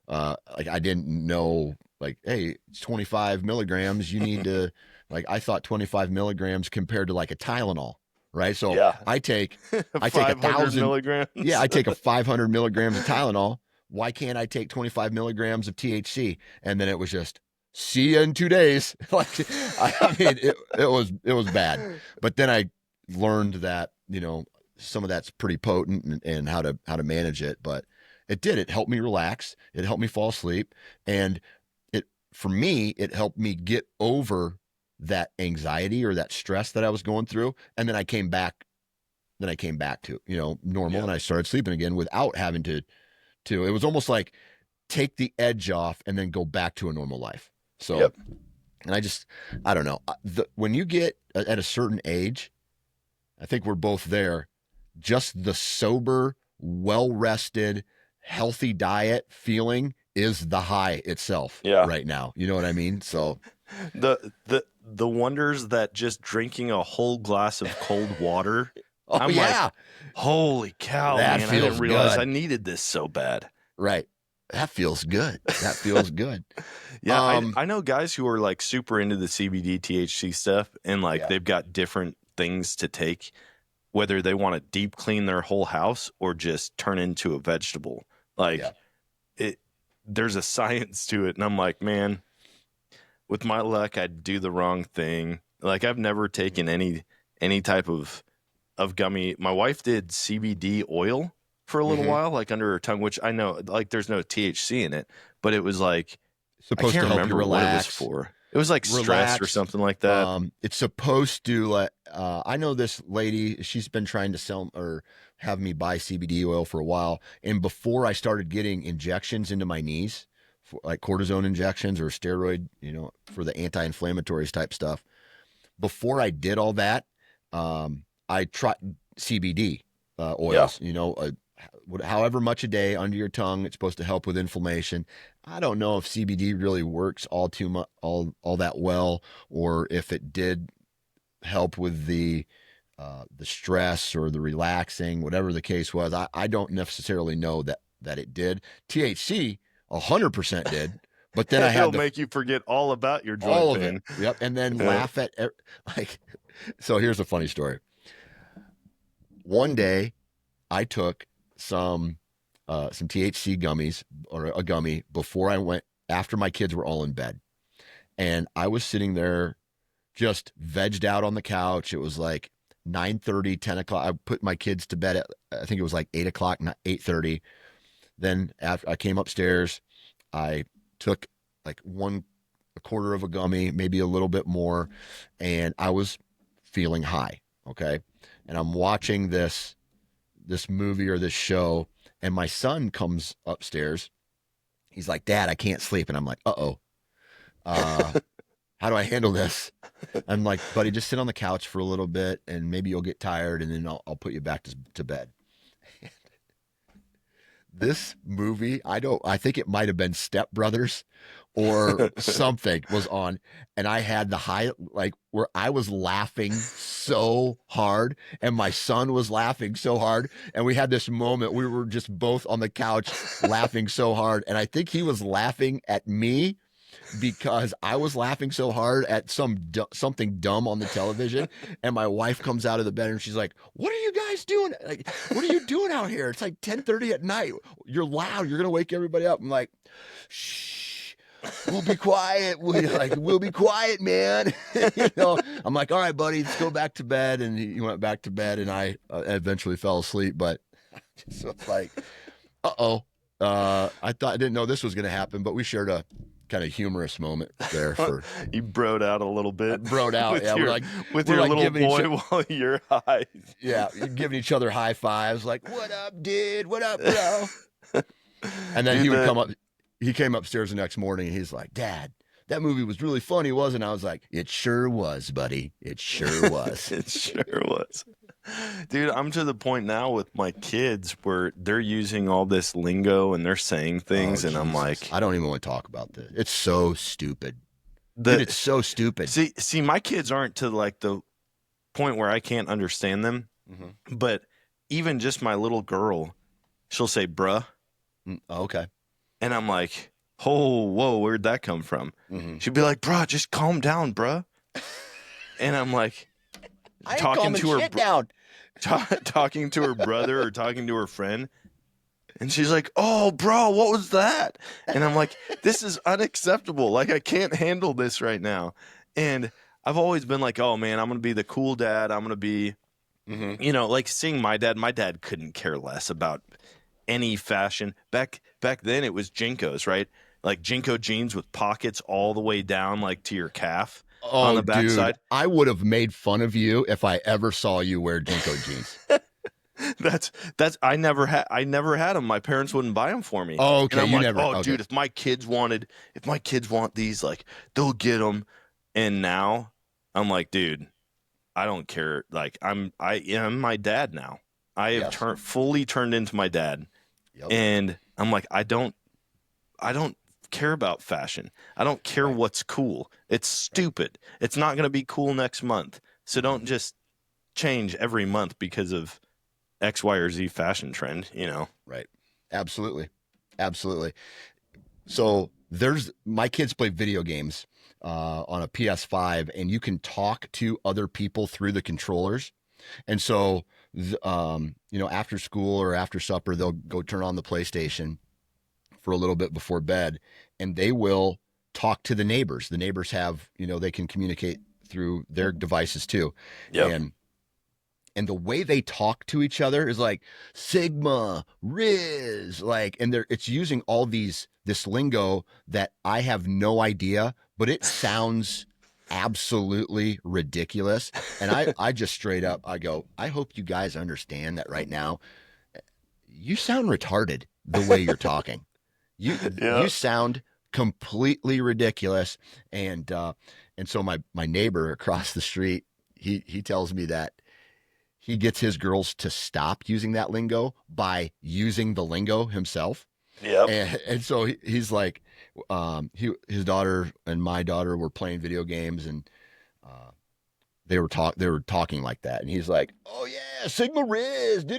S1: Like I didn't know, like, hey, it's 25 milligrams. You need to, like, I thought 25 milligrams compared to like a Tylenol, right? So
S2: Yeah.
S1: I take a
S2: 500
S1: thousand,
S2: milligrams.
S1: yeah, I take a 500 milligrams of Tylenol. Why can't I take 25 milligrams of THC? And then it was just, see you in 2 days. Like, I mean, it was bad. But then I learned that, some of that's pretty potent, and how to manage it. But it helped me relax. It helped me fall asleep. And for me, it helped me get over that anxiety or that stress that I was going through. And then I came back to, normal,
S2: Yeah.
S1: and I started sleeping again without having to, it was almost like take the edge off and then go back to a normal life. So,
S2: Yep.
S1: and I don't know, when you get at a certain age, I think we're both there. Just the sober, well rested, healthy diet feeling is the high itself
S2: Yeah.
S1: right now. You know what I mean? So,
S2: The wonders that just drinking a whole glass of cold water.
S1: oh,
S2: I'm like,
S1: yeah,
S2: holy cow,
S1: that
S2: man! I
S1: feels
S2: didn't realize I
S1: good.
S2: needed this so bad.
S1: Right. That feels good. That feels good.
S2: Yeah,
S1: Um,
S2: I know guys who are like super into the CBD THC stuff, and like
S1: yeah,
S2: they've got different things to take, whether they want to deep clean their whole house or just turn into a vegetable.
S1: yeah.
S2: Like it, there's a science to it, and I'm like, man, with my luck, I'd do the wrong thing. Like I've never taken any type of gummy. My wife did CBD oil for a little
S1: Hmm.
S2: while, like under her tongue, which I know like there's no THC in it, but it was like I
S1: Supposed
S2: can't
S1: to help you
S2: remember what it was
S1: relax.
S2: for. It was like stress or
S1: Relax.
S2: something like that.
S1: It's supposed to let. I know this lady. She's been trying to sell or have me buy CBD oil for a while. And before I started getting injections into my knees, like cortisone injections or steroid, for the anti-inflammatories type stuff. Before I did all that, I tried CBD
S2: Yeah.
S1: oils. However much a day under your tongue, it's supposed to help with inflammation. I don't know if CBD really works all too much, all that well, or if it did help with the stress or the relaxing, whatever the case was. I don't necessarily know that it did. THC 100% did, but then I
S2: It'll
S1: had the
S2: make you forget all about your joint
S1: all of it.
S2: pain.
S1: Yep, and then
S2: Yeah.
S1: laugh at like. So here's a funny story. One day, I took some THC gummies, or a gummy, before I went, after my kids were all in bed, and I was sitting there just vegged out on the couch. It was like 9:30, 10 o'clock. I put my kids to bed at, I think it was like 8 o'clock, 8:30. Then after I came upstairs, I took like a quarter of a gummy, maybe a little bit more, and I was feeling high. Okay, and I'm watching this movie or this show, and my son comes upstairs. He's like, "Dad, I can't sleep," and I'm like, "Uh-oh, uh, how do I handle this?" I'm like, "Buddy, just sit on the couch for a little bit, and maybe you'll get tired, and then I'll put you back to bed." This movie, I think it might have been Step Brothers, or something was on, and I had the high, like, where I was laughing so hard and my son was laughing so hard, and we had this moment, we were just both on the couch laughing so hard, and I think he was laughing at me because I was laughing so hard at something dumb on the television, and my wife comes out of the bed and she's like, "What are you guys doing? Like, what are you doing out here? It's like 10:30 at night. You're loud. You're gonna wake everybody up." I'm like, "Shh, we'll be quiet. We'll be quiet, man." I'm like, "All right, buddy, let's go back to bed." And he went back to bed, and I eventually fell asleep. But so it's like, uh-oh. I didn't know this was going to happen, but we shared a kind of humorous moment there for
S2: You broed out a little bit.
S1: broed out.
S2: With
S1: Yeah,
S2: your,
S1: we're like
S2: with
S1: we're
S2: your
S1: like
S2: little
S1: giving
S2: boy while you're high.
S1: yeah, giving each other high fives, like, "What up, dude? What up, bro?" And then
S2: Dude,
S1: he would come up. He came upstairs the next morning, and he's like, "Dad, that movie was really funny, wasn't it?" I was like, "It sure was, buddy. It sure was."
S2: It sure was. Dude, I'm to the point now with my kids where they're using all this lingo and they're saying things,
S1: Oh,
S2: and I'm
S1: Jesus.
S2: like,
S1: I don't even want to talk about this. It's so stupid. Dude, it's so stupid.
S2: see, my kids aren't to like the point where I can't understand them, but even just my little girl, she'll say bruh,
S1: Okay.
S2: and I'm like, oh, whoa, where'd that come from? She'd be like, bruh, just calm down, bruh. And I'm like,
S1: I ain't
S2: talking
S1: calming
S2: to her
S1: shit down.
S2: talking to her brother or talking to her friend, and she's like, "Oh, bro, what was that?" And I'm like, "This is unacceptable. Like, I can't handle this right now." And I've always been like, "Oh man, I'm gonna be the cool dad. I'm gonna be, like seeing my dad. My dad couldn't care less about any fashion. Back then, it was Jinkos, right? Like Jinko jeans with pockets all the way down, like to your calf." On
S1: Oh,
S2: the backside.
S1: dude, I would have made fun of you if I ever saw you wear Jinko jeans.
S2: That's I never had them. My parents wouldn't buy them for me.
S1: Oh,
S2: And
S1: okay,
S2: I'm
S1: you
S2: like,
S1: never.
S2: oh,
S1: Okay.
S2: dude, if my kids want these, like, they'll get them. And now I'm like, dude, I don't care. Like, I am my dad now. I have
S1: Yes.
S2: fully turned into my dad,
S1: Yep.
S2: and I'm like, I don't care about fashion. I don't care what's cool. It's stupid. It's not going to be cool next month. So don't just change every month because of X, Y, or Z fashion trend,
S1: Right. Absolutely. Absolutely. So my kids play video games on a PS5, and you can talk to other people through the controllers. And so, after school or after supper, they'll go turn on the PlayStation for a little bit before bed, and they will talk to the neighbors. The neighbors have, they can communicate through their devices too.
S2: Yep.
S1: And the way they talk to each other is like Sigma, Riz, like, and it's using all this lingo that I have no idea, but it sounds absolutely ridiculous. And I just straight up, I go, I hope you guys understand that right now, you sound retarded the way you're talking. You sound completely ridiculous. And so my neighbor across the street, he tells me that he gets his girls to stop using that lingo by using the lingo himself.
S2: Yep.
S1: And so he's like, his daughter and my daughter were playing video games, and they were talking like that. And he's like, "Oh yeah, Sigma Riz," and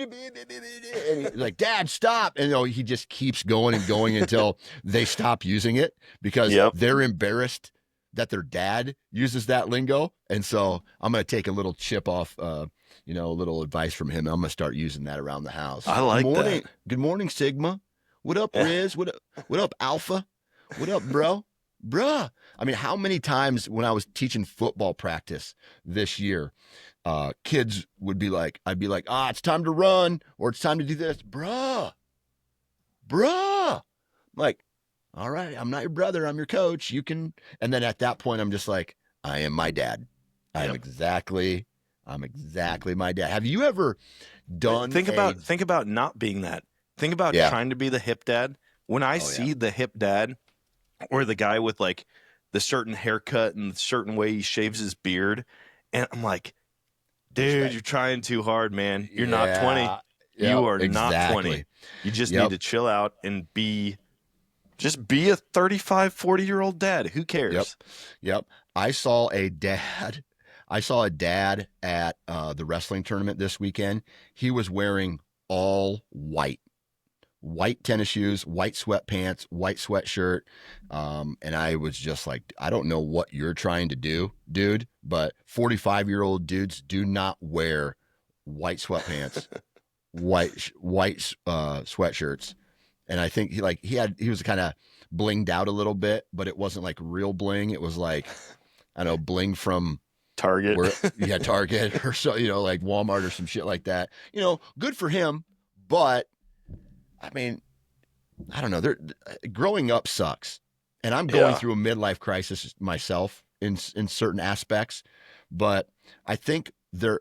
S1: he's like, "Dad, stop!" And he just keeps going and going until they stop using it because they're embarrassed that their dad uses that lingo. And so I'm going to take a little chip off, a little advice from him. I'm going to start using that around the house.
S2: I like that.
S1: Good morning, Sigma. What up, Riz? What up, Alpha? What up, bro? Bruh. I mean, how many times when I was teaching football practice this year, kids would be like, I'd be like, it's time to run, or it's time to do this. Bruh. I'm like, all right, I'm not your brother, I'm your coach. You can. And then at that point, I'm just like, I am my dad. I'm exactly my dad. Have you ever done
S2: think about not being that. Think about trying to be the hip dad. When I see the hip dad, or the guy with like the certain haircut and the certain way he shaves his beard, and I'm like, dude, you're trying too hard, man. You're not 20. You are not 20. You just need to chill out and Just be a 35, 40-year-old dad. Who
S1: Yep.
S2: cares?
S1: Yep. I saw a dad. I saw a dad at the wrestling tournament this weekend. He was wearing all white, white tennis shoes, white sweatpants, white sweatshirt. And I was just like, I don't know what you're trying to do, dude, but 45-year-old dudes do not wear white sweatpants, white sweatshirts. And I think he was kind of blinged out a little bit, but it wasn't like real bling. It was like, I don't know, bling from
S2: Target.
S1: where, yeah, Target or so, like Walmart or some shit like that. Good for him, but I mean, I don't know. Growing up sucks, and I'm going
S2: Yeah.
S1: through a midlife crisis myself in certain aspects. But I think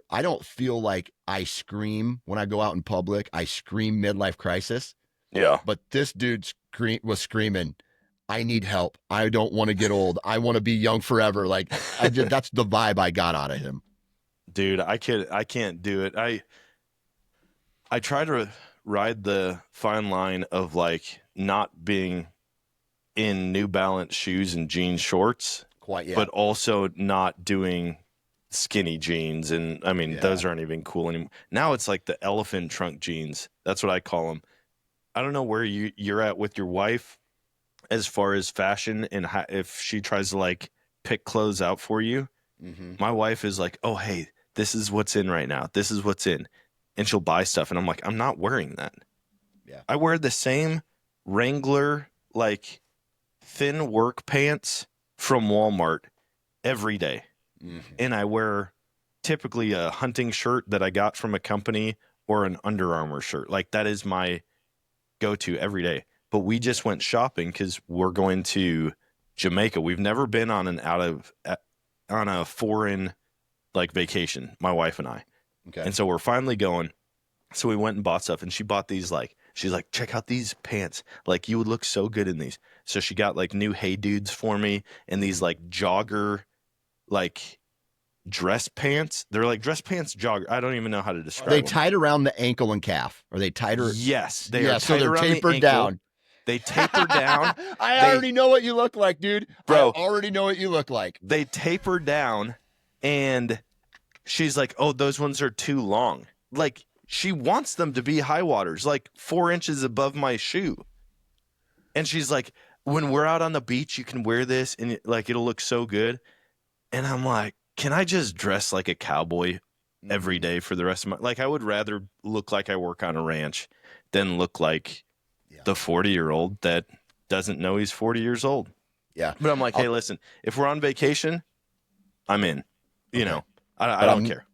S1: I don't feel like I scream when I go out in public. I scream midlife crisis,
S2: Yeah.
S1: but this dude was screaming, "I need help. I don't want to get old. I want to be young forever." Like that's the vibe I got out of him.
S2: Dude, I can't do it. I try to ride the fine line of like not being in New Balance shoes and jean shorts,
S1: Quite, yeah.
S2: but also not doing skinny jeans. And I mean,
S1: Yeah.
S2: those aren't even cool anymore. Now it's like the elephant trunk jeans. That's what I call them. I don't know where you're at with your wife as far as fashion and if she tries to like pick clothes out for you.
S1: Mm-hmm.
S2: My wife is like, "Oh, hey, this is what's in right now. This is what's in." And she'll buy stuff. And I'm like, I'm not wearing that.
S1: Yeah.
S2: I wear the same Wrangler, like thin work pants from Walmart every day.
S1: Mm-hmm.
S2: And I wear typically a hunting shirt that I got from a company or an Under Armour shirt. Like that is my go-to every day. But we just went shopping because we're going to Jamaica. We've never been on on a foreign like vacation, my wife and I.
S1: Okay.
S2: And so we're finally going. So we went and bought stuff, and she bought these she's like, check out these pants. Like you would look so good in these. So she got like new Hey Dudes for me and these like jogger like dress pants. They're like dress pants jogger. I don't even know how to describe
S1: They
S2: them.
S1: tied around the ankle and calf. Are they tighter?
S2: Yes, they
S1: Yeah,
S2: are
S1: so
S2: tight
S1: they're
S2: around the
S1: tapered
S2: ankle.
S1: down.
S2: They taper down.
S1: I already know what you look like, dude.
S2: Bro.
S1: I already know what you look like.
S2: They taper down, and she's like, "Oh, those ones are too long." Like she wants them to be high waters, like 4 inches above my shoe. And she's like, "When we're out on the beach, you can wear this, and like it'll look so good." And I'm like, "Can I just dress like a cowboy every day for the rest of my like? I would rather look like I work on a ranch than look like the 40-year-old that doesn't know he's 40 years old."
S1: Yeah.
S2: But I'm like, "Hey, listen, if we're on vacation, I'm in. You know, I
S1: But
S2: don't care.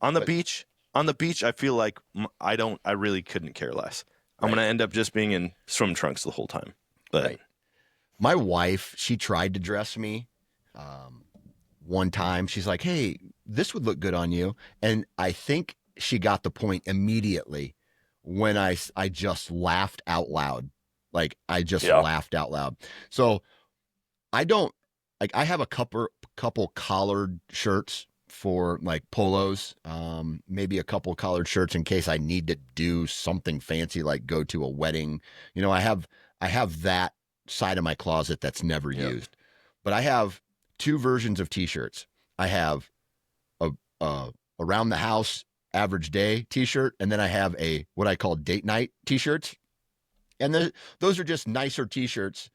S2: On the beach, I feel like I really couldn't care less. I'm going to end up just being in swim trunks the whole time." But
S1: Right. My wife, she tried to dress me one time. She's like, "Hey, this would look good on you." And I think she got the point immediately when I just laughed out loud. Like I just laughed out loud. So I don't like, I have a couple collared shirts for like polos, maybe a couple collared shirts in case I need to do something fancy, like go to a wedding. I have that side of my closet that's never used, but I have two versions of t-shirts. I have a around the house average day t-shirt, and then I have a what I call date night t-shirts. And those are just nicer t-shirts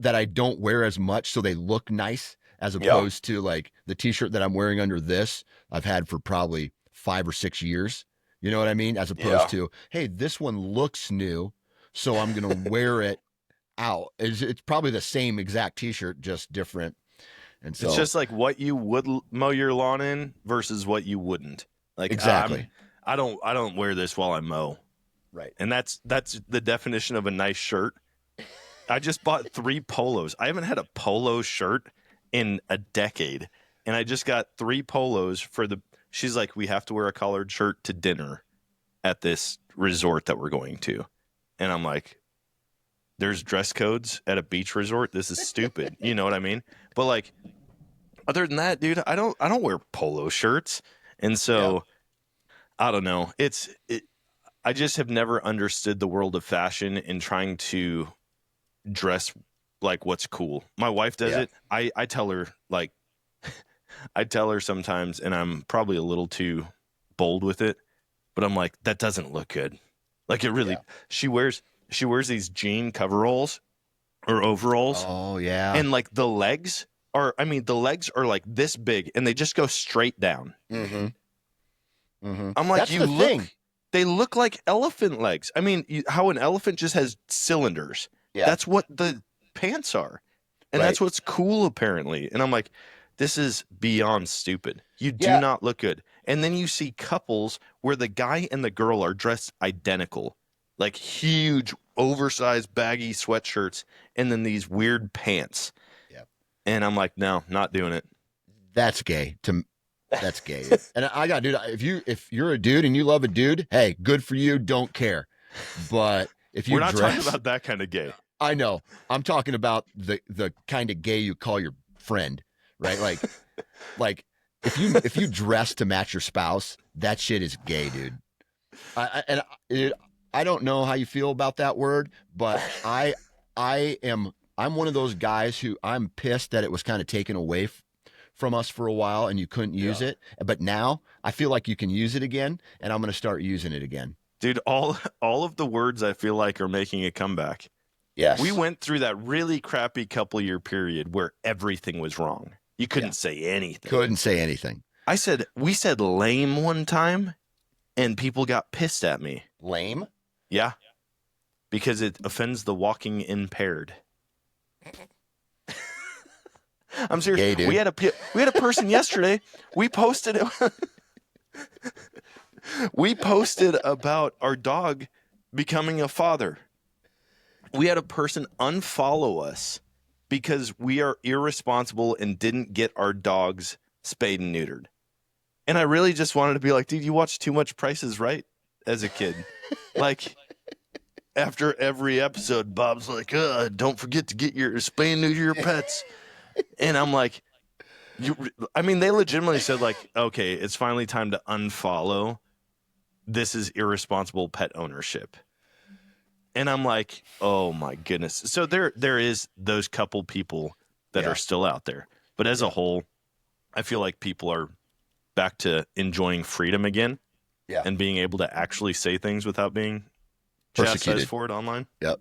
S1: that I don't wear as much, so they look nice, as opposed to like the t-shirt that I'm wearing under this I've had for probably 5 or 6 years. You know what I mean? As opposed to, hey, this one looks new, so I'm gonna wear it out. It's probably the same exact t-shirt, just different. And so
S2: it's just like what you would mow your lawn in versus what you wouldn't. Like
S1: exactly.
S2: I don't wear this while I mow.
S1: Right.
S2: And that's the definition of a nice shirt. I just bought 3 polos. I haven't had a polo shirt in a decade. And I just got 3 polos she's like, "We have to wear a collared shirt to dinner at this resort that we're going to." And I'm like, there's dress codes at a beach resort. This is stupid. You know what I mean? But like, other than that, dude, I don't wear polo shirts. And so I don't know. I just have never understood the world of fashion and trying to dress like what's cool. My wife does
S1: Yeah.
S2: it. I tell her like I tell her sometimes, and I'm probably a little too bold with it, but I'm like, that doesn't look good. Like it really.
S1: Yeah.
S2: She wears these jean coveralls or overalls,
S1: Oh yeah.
S2: and like the legs are like this big, and they just go straight down.
S1: Mm-hmm. Mm-hmm.
S2: I'm like,
S1: That's the thing.
S2: they look like elephant legs. I mean, how an elephant just has cylinders.
S1: Yeah.
S2: That's what the pants are. And
S1: Right.
S2: that's what's cool, apparently. And I'm like, this is beyond stupid. You do
S1: Yeah.
S2: not look good. And then you see couples where the guy and the girl are dressed identical, like huge, oversized, baggy sweatshirts, and then these weird pants.
S1: Yeah.
S2: And I'm like, no, not doing it.
S1: That's gay. That's gay. Dude. And I got, dude. If you're a dude and you love a dude, hey, good for you. Don't care. But if you
S2: We're not
S1: dress,
S2: talking about that kind of gay.
S1: I know. I'm talking about the kind of gay you call your friend, right? Like if you dress to match your spouse, that shit is gay, dude. I don't know how you feel about that word, but I'm one of those guys who I'm pissed that it was kind of taken away from us for a while and you couldn't use it. But now I feel like you can use it again, and I'm going to start using it again.
S2: Dude, all of the words I feel like are making a comeback.
S1: Yes.
S2: We went through that really crappy couple year period where everything was wrong. You couldn't say anything.
S1: Couldn't say anything.
S2: We said lame one time and people got pissed at me.
S1: Lame?
S2: Yeah. Because it offends the walking impaired. I'm serious.
S1: Gay, dude.
S2: We had a person yesterday. We posted about our dog becoming a father. We had a person unfollow us because we are irresponsible and didn't get our dogs spayed and neutered. And I really just wanted to be like, dude, you watched too much Price is Right as a kid. Like, after every episode, Bob's like, don't forget to get your spay and neuter your pets. And I'm like, they legitimately said, like, okay, it's finally time to unfollow. This is irresponsible pet ownership. And I'm like, oh my goodness. So there is those couple people that are still out there. But as a whole, I feel like people are back to enjoying freedom again.
S1: Yeah.
S2: And being able to actually say things without being
S1: Persecuted
S2: chastised for it online.
S1: Yep.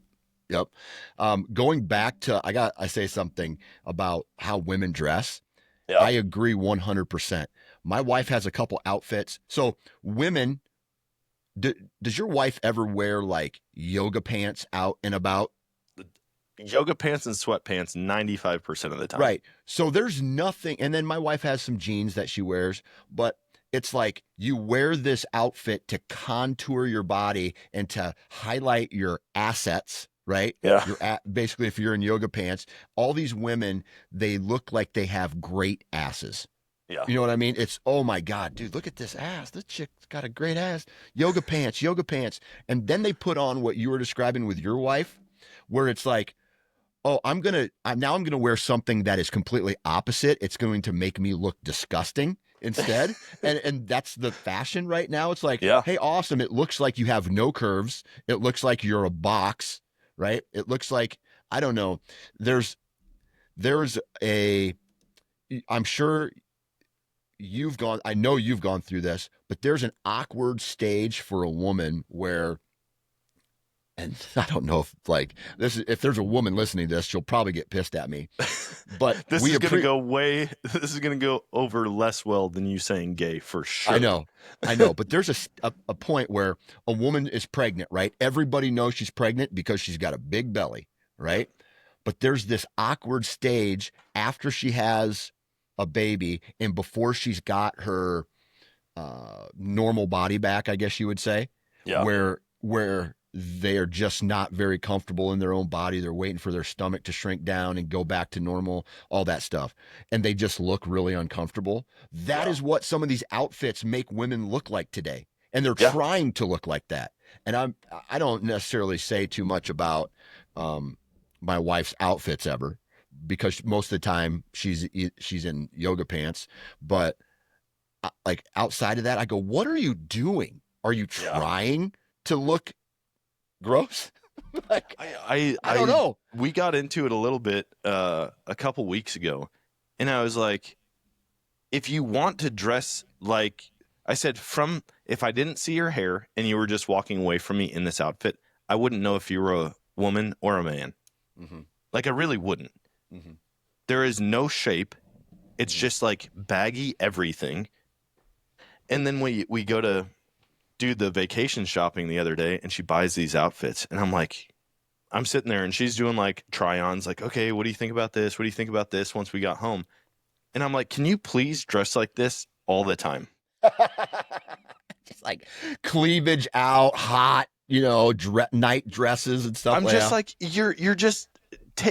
S1: Going back to, I say something about how women dress. Yeah. I agree 100%. My wife has a couple outfits. So women, does your wife ever wear like yoga pants out and about?
S2: Yoga pants and sweatpants 95% of the time.
S1: Right. So there's nothing. And then my wife has some jeans that she wears, but it's like you wear this outfit to contour your body and to highlight your assets, right?
S2: Yeah.
S1: Basically, if you're in yoga pants, all these women, they look like they have great asses.
S2: Yeah.
S1: You know what I mean? It's, oh my God, dude, look at this ass. This chick's got a great ass. Yoga pants. And then they put on what you were describing with your wife, where it's like, oh, I'm going to wear something that is completely opposite. It's going to make me look disgusting instead. and that's the fashion right now. It's like, hey, awesome. It looks like you have no curves. It looks like you're a box, right? It looks like, I don't know. I'm sure I know you've gone through this, but there's an awkward stage for a woman where, and I don't know if there's a woman listening to this, she'll probably get pissed at me. But
S2: this is going to go over less well than you saying gay for sure.
S1: I know. But there's a point where a woman is pregnant, right? Everybody knows she's pregnant because she's got a big belly, right? But there's this awkward stage after she has a baby and before she's got her normal body back, I guess you would say, where they are just not very comfortable in their own body. They're waiting for their stomach to shrink down and go back to normal, all that stuff. And they just look really uncomfortable. That is what some of these outfits make women look like today. And they're trying to look like that. And I don't necessarily say too much about my wife's outfits ever, because most of the time she's in yoga pants. But like outside of that, I go, what are you doing? Are you trying to look gross? Like,
S2: I
S1: I don't know.
S2: we got into it a little bit a couple weeks ago, and I was like, if you want to dress like I said, from if I didn't see your hair and you were just walking away from me in this outfit, I wouldn't know if you were a woman or a man.
S1: Mm-hmm.
S2: Like I really wouldn't.
S1: Mm-hmm.
S2: There is no shape. It's
S1: Mm-hmm.
S2: just like baggy everything. And then we go to do the vacation shopping the other day, and she buys these outfits, and I'm like, I'm sitting there and she's doing like try-ons, like, okay, what do you think about this? What do you think about this? Once we got home, and I'm like, can you please dress like this all the time?
S1: Just like cleavage out, hot, night dresses and stuff
S2: I'm
S1: like
S2: just
S1: that.
S2: like, you're just.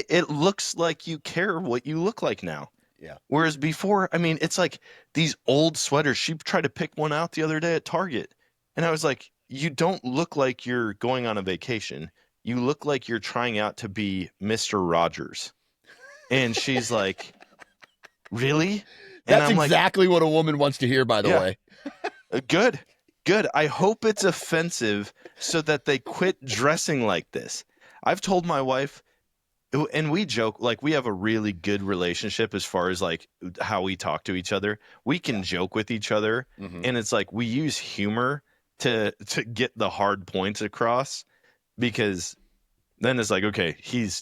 S2: It looks like you care what you look like now.
S1: Yeah.
S2: Whereas before, I mean, it's like these old sweaters. She tried to pick one out the other day at Target, and I was like, you don't look like you're going on a vacation. You look like you're trying out to be Mr. Rogers. And she's like, really? And
S1: That's
S2: I'm like,
S1: exactly what a woman wants to hear, by the
S2: yeah,
S1: way.
S2: good, good. I hope it's offensive so that they quit dressing like this. I've told my wife, and we joke, like we have a really good relationship as far as like how we talk to each other. We can joke with each other,
S1: Mm-hmm.
S2: and it's like we use humor to get the hard points across, because then it's like, okay,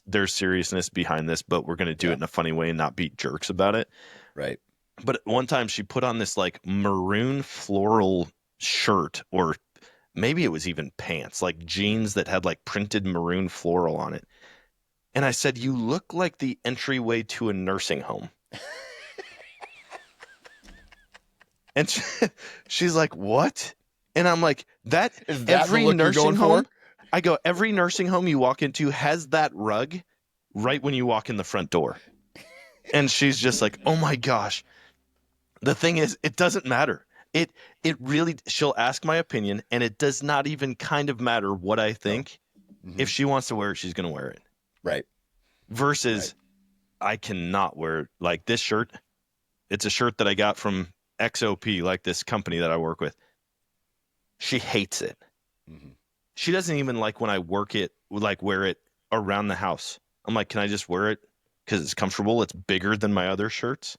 S2: there's seriousness behind this, but we're going to do it in a funny way and not be jerks about it.
S1: Right.
S2: But one time she put on this like maroon floral shirt, or maybe it was even pants, like jeans that had like printed maroon floral on it. And I said, you look like the entryway to a nursing home. And she's like, what? And I'm like, that
S1: Is that the
S2: every
S1: look you're
S2: nursing
S1: going
S2: home,
S1: for?
S2: I go, every nursing home you walk into has that rug right when you walk in the front door. And she's just like, oh my gosh. The thing is, it doesn't matter. It really, she'll ask my opinion, and it does not even kind of matter what I think.
S1: Mm-hmm.
S2: If she wants to wear it, she's going to wear it.
S1: Right.
S2: Versus, I cannot wear like this shirt. It's a shirt that I got from XOP, like this company that I work with. She hates it.
S1: Mm-hmm.
S2: She doesn't even like when I wear it around the house. I'm like, can I just wear it because it's comfortable? It's bigger than my other shirts.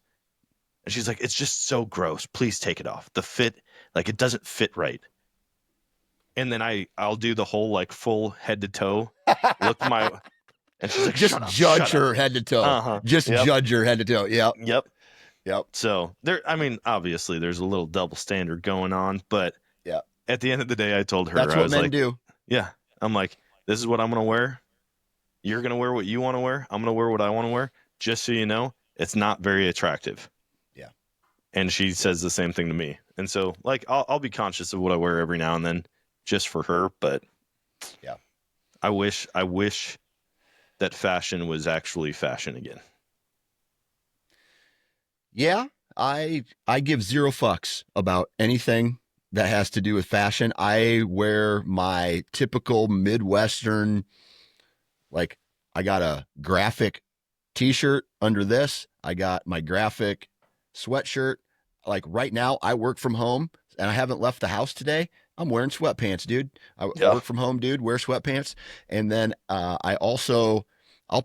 S2: And she's like, it's just so gross. Please take it off. The fit, like it doesn't fit right. And then I'll do the whole like full head to toe look and she's like,
S1: Just
S2: shut up,
S1: judge
S2: shut up.
S1: her head to toe.
S2: Uh-huh.
S1: Just
S2: Yep.
S1: judge her head to toe. Yep.
S2: Yep.
S1: Yep.
S2: So I mean, obviously there's a little double standard going on, but
S1: Yeah.
S2: at the end of the day, I told her,
S1: That's
S2: I
S1: what
S2: was
S1: men
S2: like,
S1: do.
S2: yeah, I'm like, this is what I'm going to wear. You're going to wear what you want to wear. I'm going to wear what I want to wear. Just so you know, it's not very attractive.
S1: Yeah.
S2: And she says the same thing to me. And so like, I'll be conscious of what I wear every now and then just for her. But
S1: yeah,
S2: I wish that fashion was actually fashion again.
S1: Yeah. I give zero fucks about anything that has to do with fashion. I wear my typical Midwestern, like I got a graphic t-shirt under this. I got my graphic sweatshirt. Like right now I work from home and I haven't left the house today. I'm wearing sweatpants, dude. I work from home, dude, wear sweatpants. And then I'll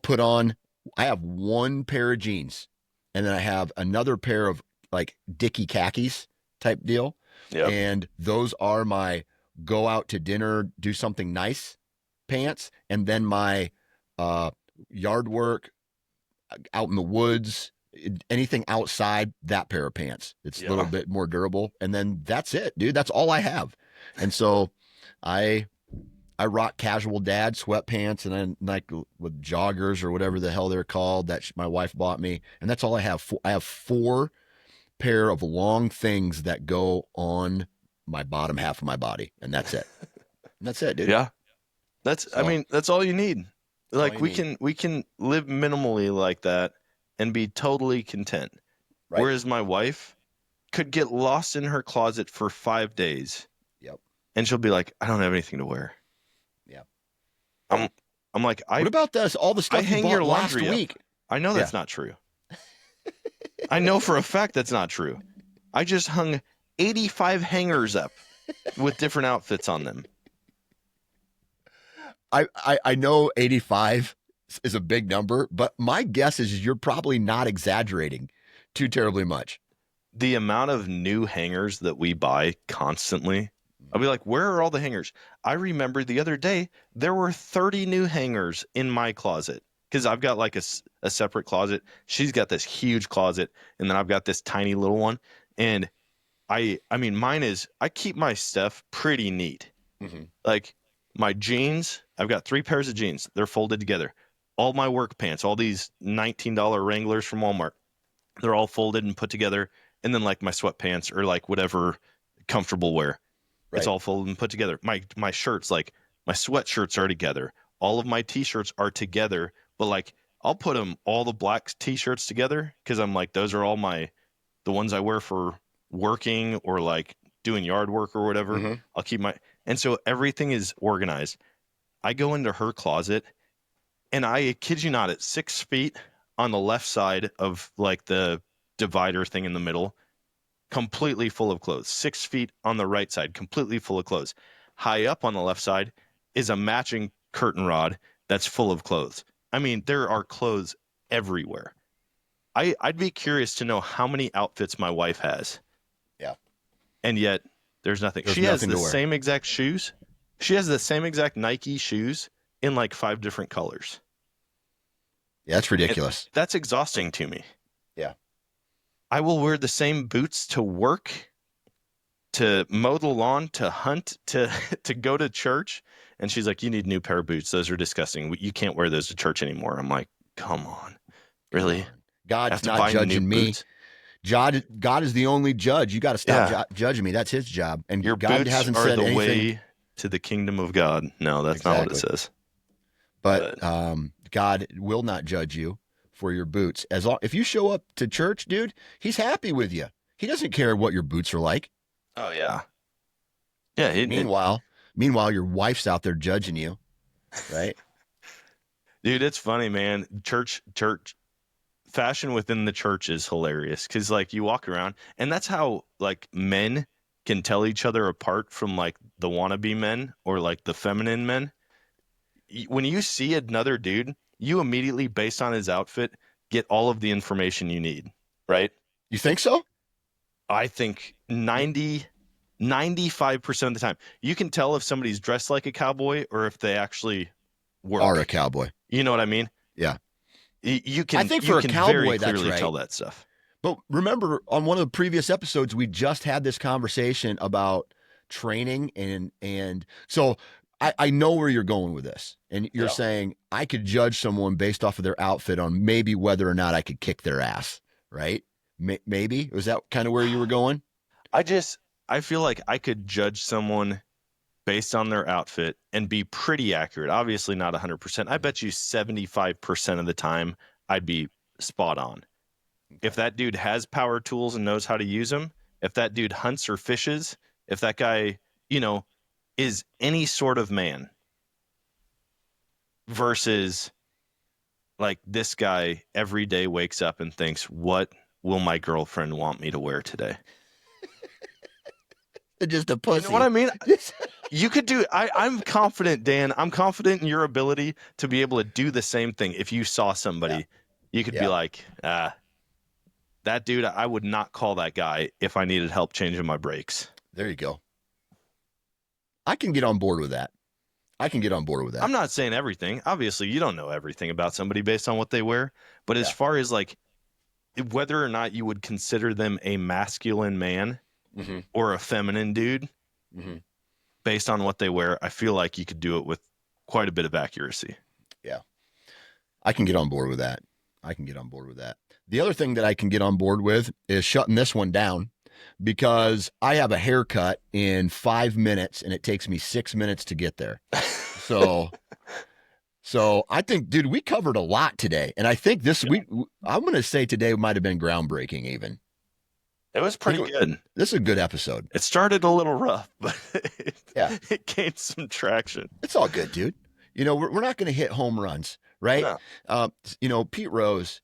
S1: put on, I have one pair of jeans and then I have another pair of like Dickie khakis type deal.
S2: Yep.
S1: And those are my go out to dinner, do something nice pants. And then my yard work, out in the woods, anything outside, that pair of pants. It's a little bit more durable. And then that's it, dude. That's all I have. And so I rock casual dad sweatpants and then like with joggers or whatever the hell they're called that my wife bought me. And that's all I have. I have 4 pair of long things that go on my bottom half of my body. And that's it. And that's it, dude.
S2: Yeah. I mean, that's all you need. Like we can live minimally like that and be totally content. Right. Whereas my wife could get lost in her closet for 5 days.
S1: Yep.
S2: And she'll be like, I don't have anything to wear.
S1: Yep.
S2: I'm like,
S1: what about this? All the stuff you bought your last week.
S2: I know that's not true. I know for a fact that's not true. I just hung 85 hangers up with different outfits on them.
S1: I know 85 is a big number, but my guess is you're probably not exaggerating too terribly much.
S2: The amount of new hangers that we buy constantly, I'll be like, where are all the hangers? I remember the other day there were 30 new hangers in my closet because I've got like a separate closet. She's got this huge closet, and then I've got this tiny little one. And I mean, mine is, I keep my stuff pretty neat.
S1: Mhm.
S2: Like my jeans, I've got 3 pairs of jeans. They're folded together. All my work pants, all these $19 Wranglers from Walmart, they're all folded and put together. And then like my sweatpants or like whatever comfortable wear, it's
S1: Right.
S2: all folded and put together. My shirts, like my sweatshirts are together. All of my t-shirts are together, but like I'll put them all the black t-shirts together because I'm like those are all the ones I wear for working or like doing yard work or whatever.
S1: Mhm.
S2: I'll keep my, and so everything is organized. I go into her closet and I kid you not, at 6 feet on the left side of like the divider thing in the middle, completely full of clothes. 6 feet on the right side, completely full of clothes. High up on the left side is a matching curtain rod that's full of clothes. I mean, there are clothes everywhere. I'd be curious to know how many outfits my wife has.
S1: Yeah.
S2: And yet there's nothing.
S1: There's
S2: She has
S1: nothing
S2: the
S1: to wear.
S2: same exact shoes. She has the same exact Nike shoes in like 5 different colors.
S1: Yeah, that's ridiculous.
S2: That's exhausting to me.
S1: Yeah.
S2: I will wear the same boots to work, to mow the lawn, to hunt, to to go to church. And she's like, "You need a new pair of boots. Those are disgusting. You can't wear those to church anymore." I'm like, "Come on, really? I have
S1: God's
S2: to
S1: not
S2: buy new
S1: judging me.
S2: boots?"
S1: God is the only judge. You got to stop
S2: Yeah,
S1: judging me. That's his job. And
S2: your
S1: God
S2: boots
S1: hasn't
S2: are
S1: said
S2: the
S1: anything.
S2: way to the kingdom of God. No, that's not what it
S1: Exactly.
S2: says.
S1: But
S2: But
S1: God will not judge you for your boots. As long if you show up to church, dude, he's happy with you. He doesn't care what your boots are like.
S2: oh yeah, yeah.
S1: Meanwhile, your wife's out there judging you, right?
S2: Dude, it's funny, man. Church fashion within the church is hilarious because like you walk around and that's how like men can tell each other apart from like the wannabe men or like the feminine men. When you see another dude, you immediately, based on his outfit, get all of the information you need, right?
S1: You think so?
S2: I think 95% of the time you can tell if somebody's dressed like a cowboy or if they actually
S1: Are a
S2: work.
S1: cowboy.
S2: You know what I mean?
S1: Yeah.
S2: You
S1: I
S2: can
S1: think
S2: you
S1: for a
S2: can
S1: cowboy,
S2: very
S1: that's
S2: clearly
S1: right.
S2: tell that stuff.
S1: But remember, on one of the previous episodes, we just had this conversation about training, and so I know where you're going with this, and you're
S2: Yeah.
S1: saying I could judge someone based off of their outfit on maybe whether or not I could kick their ass, right? Maybe was that kind of where you were going?
S2: I feel like I could judge someone based on their outfit and be pretty accurate. Obviously not 100%. I bet you 75% of the time I'd be spot on. If that dude has power tools and knows how to use them, if that dude hunts or fishes, if that guy, is any sort of man versus like this guy every day wakes up and thinks, what will my girlfriend want me to wear today?
S1: Just a
S2: You
S1: pussy.
S2: know what I mean? You could do. I'm confident, Dan. I'm confident in your ability to be able to do the same thing. If you saw somebody, you could be like, that dude, I would not call that guy if I needed help changing my brakes.
S1: There you go. I can get on board with that.
S2: I'm not saying everything. Obviously, you don't know everything about somebody based on what they wear. But as far as like whether or not you would consider them a masculine man or a feminine dude based on what they wear, I feel like you could do it with quite a bit of accuracy.
S1: Yeah. I can get on board with that. The other thing that I can get on board with is shutting this one down because I have a haircut in 5 minutes and it takes me 6 minutes to get there. So I think, dude, we covered a lot today. And I think I'm going to say today might have been groundbreaking even.
S2: It was pretty good.
S1: This is a good episode.
S2: It started a little rough, but it gained some traction.
S1: It's all good, dude. We're not going to hit home runs, right?
S2: No.
S1: Pete Rose,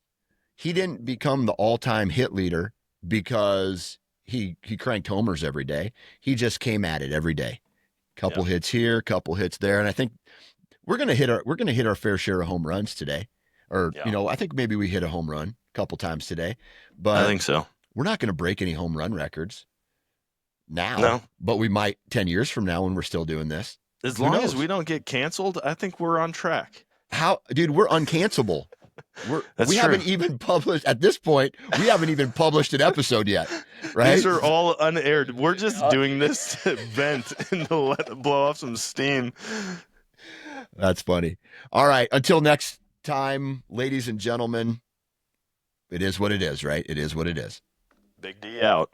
S1: he didn't become the all-time hit leader because he cranked homers every day. He just came at it every day. Couple hits here, couple hits there. And I think we're gonna hit our fair share of home runs today, or
S2: Yeah.
S1: I think maybe we hit a home run a couple times today,
S2: I
S1: but
S2: think so.
S1: we're not gonna break any home run records now.
S2: No.
S1: But we might 10 years from now when we're still doing this.
S2: As
S1: Who
S2: long as
S1: knows?
S2: we don't get canceled, I think we're on track.
S1: How, dude? We're uncancelable.
S2: That's
S1: We
S2: true.
S1: haven't even published at this point. We haven't even published an episode yet, right?
S2: These are all unaired. We're just doing this to vent and to blow off some steam.
S1: That's funny. All right. Until next time, ladies and gentlemen, it is what it is, right? It is what it is.
S2: Big D out.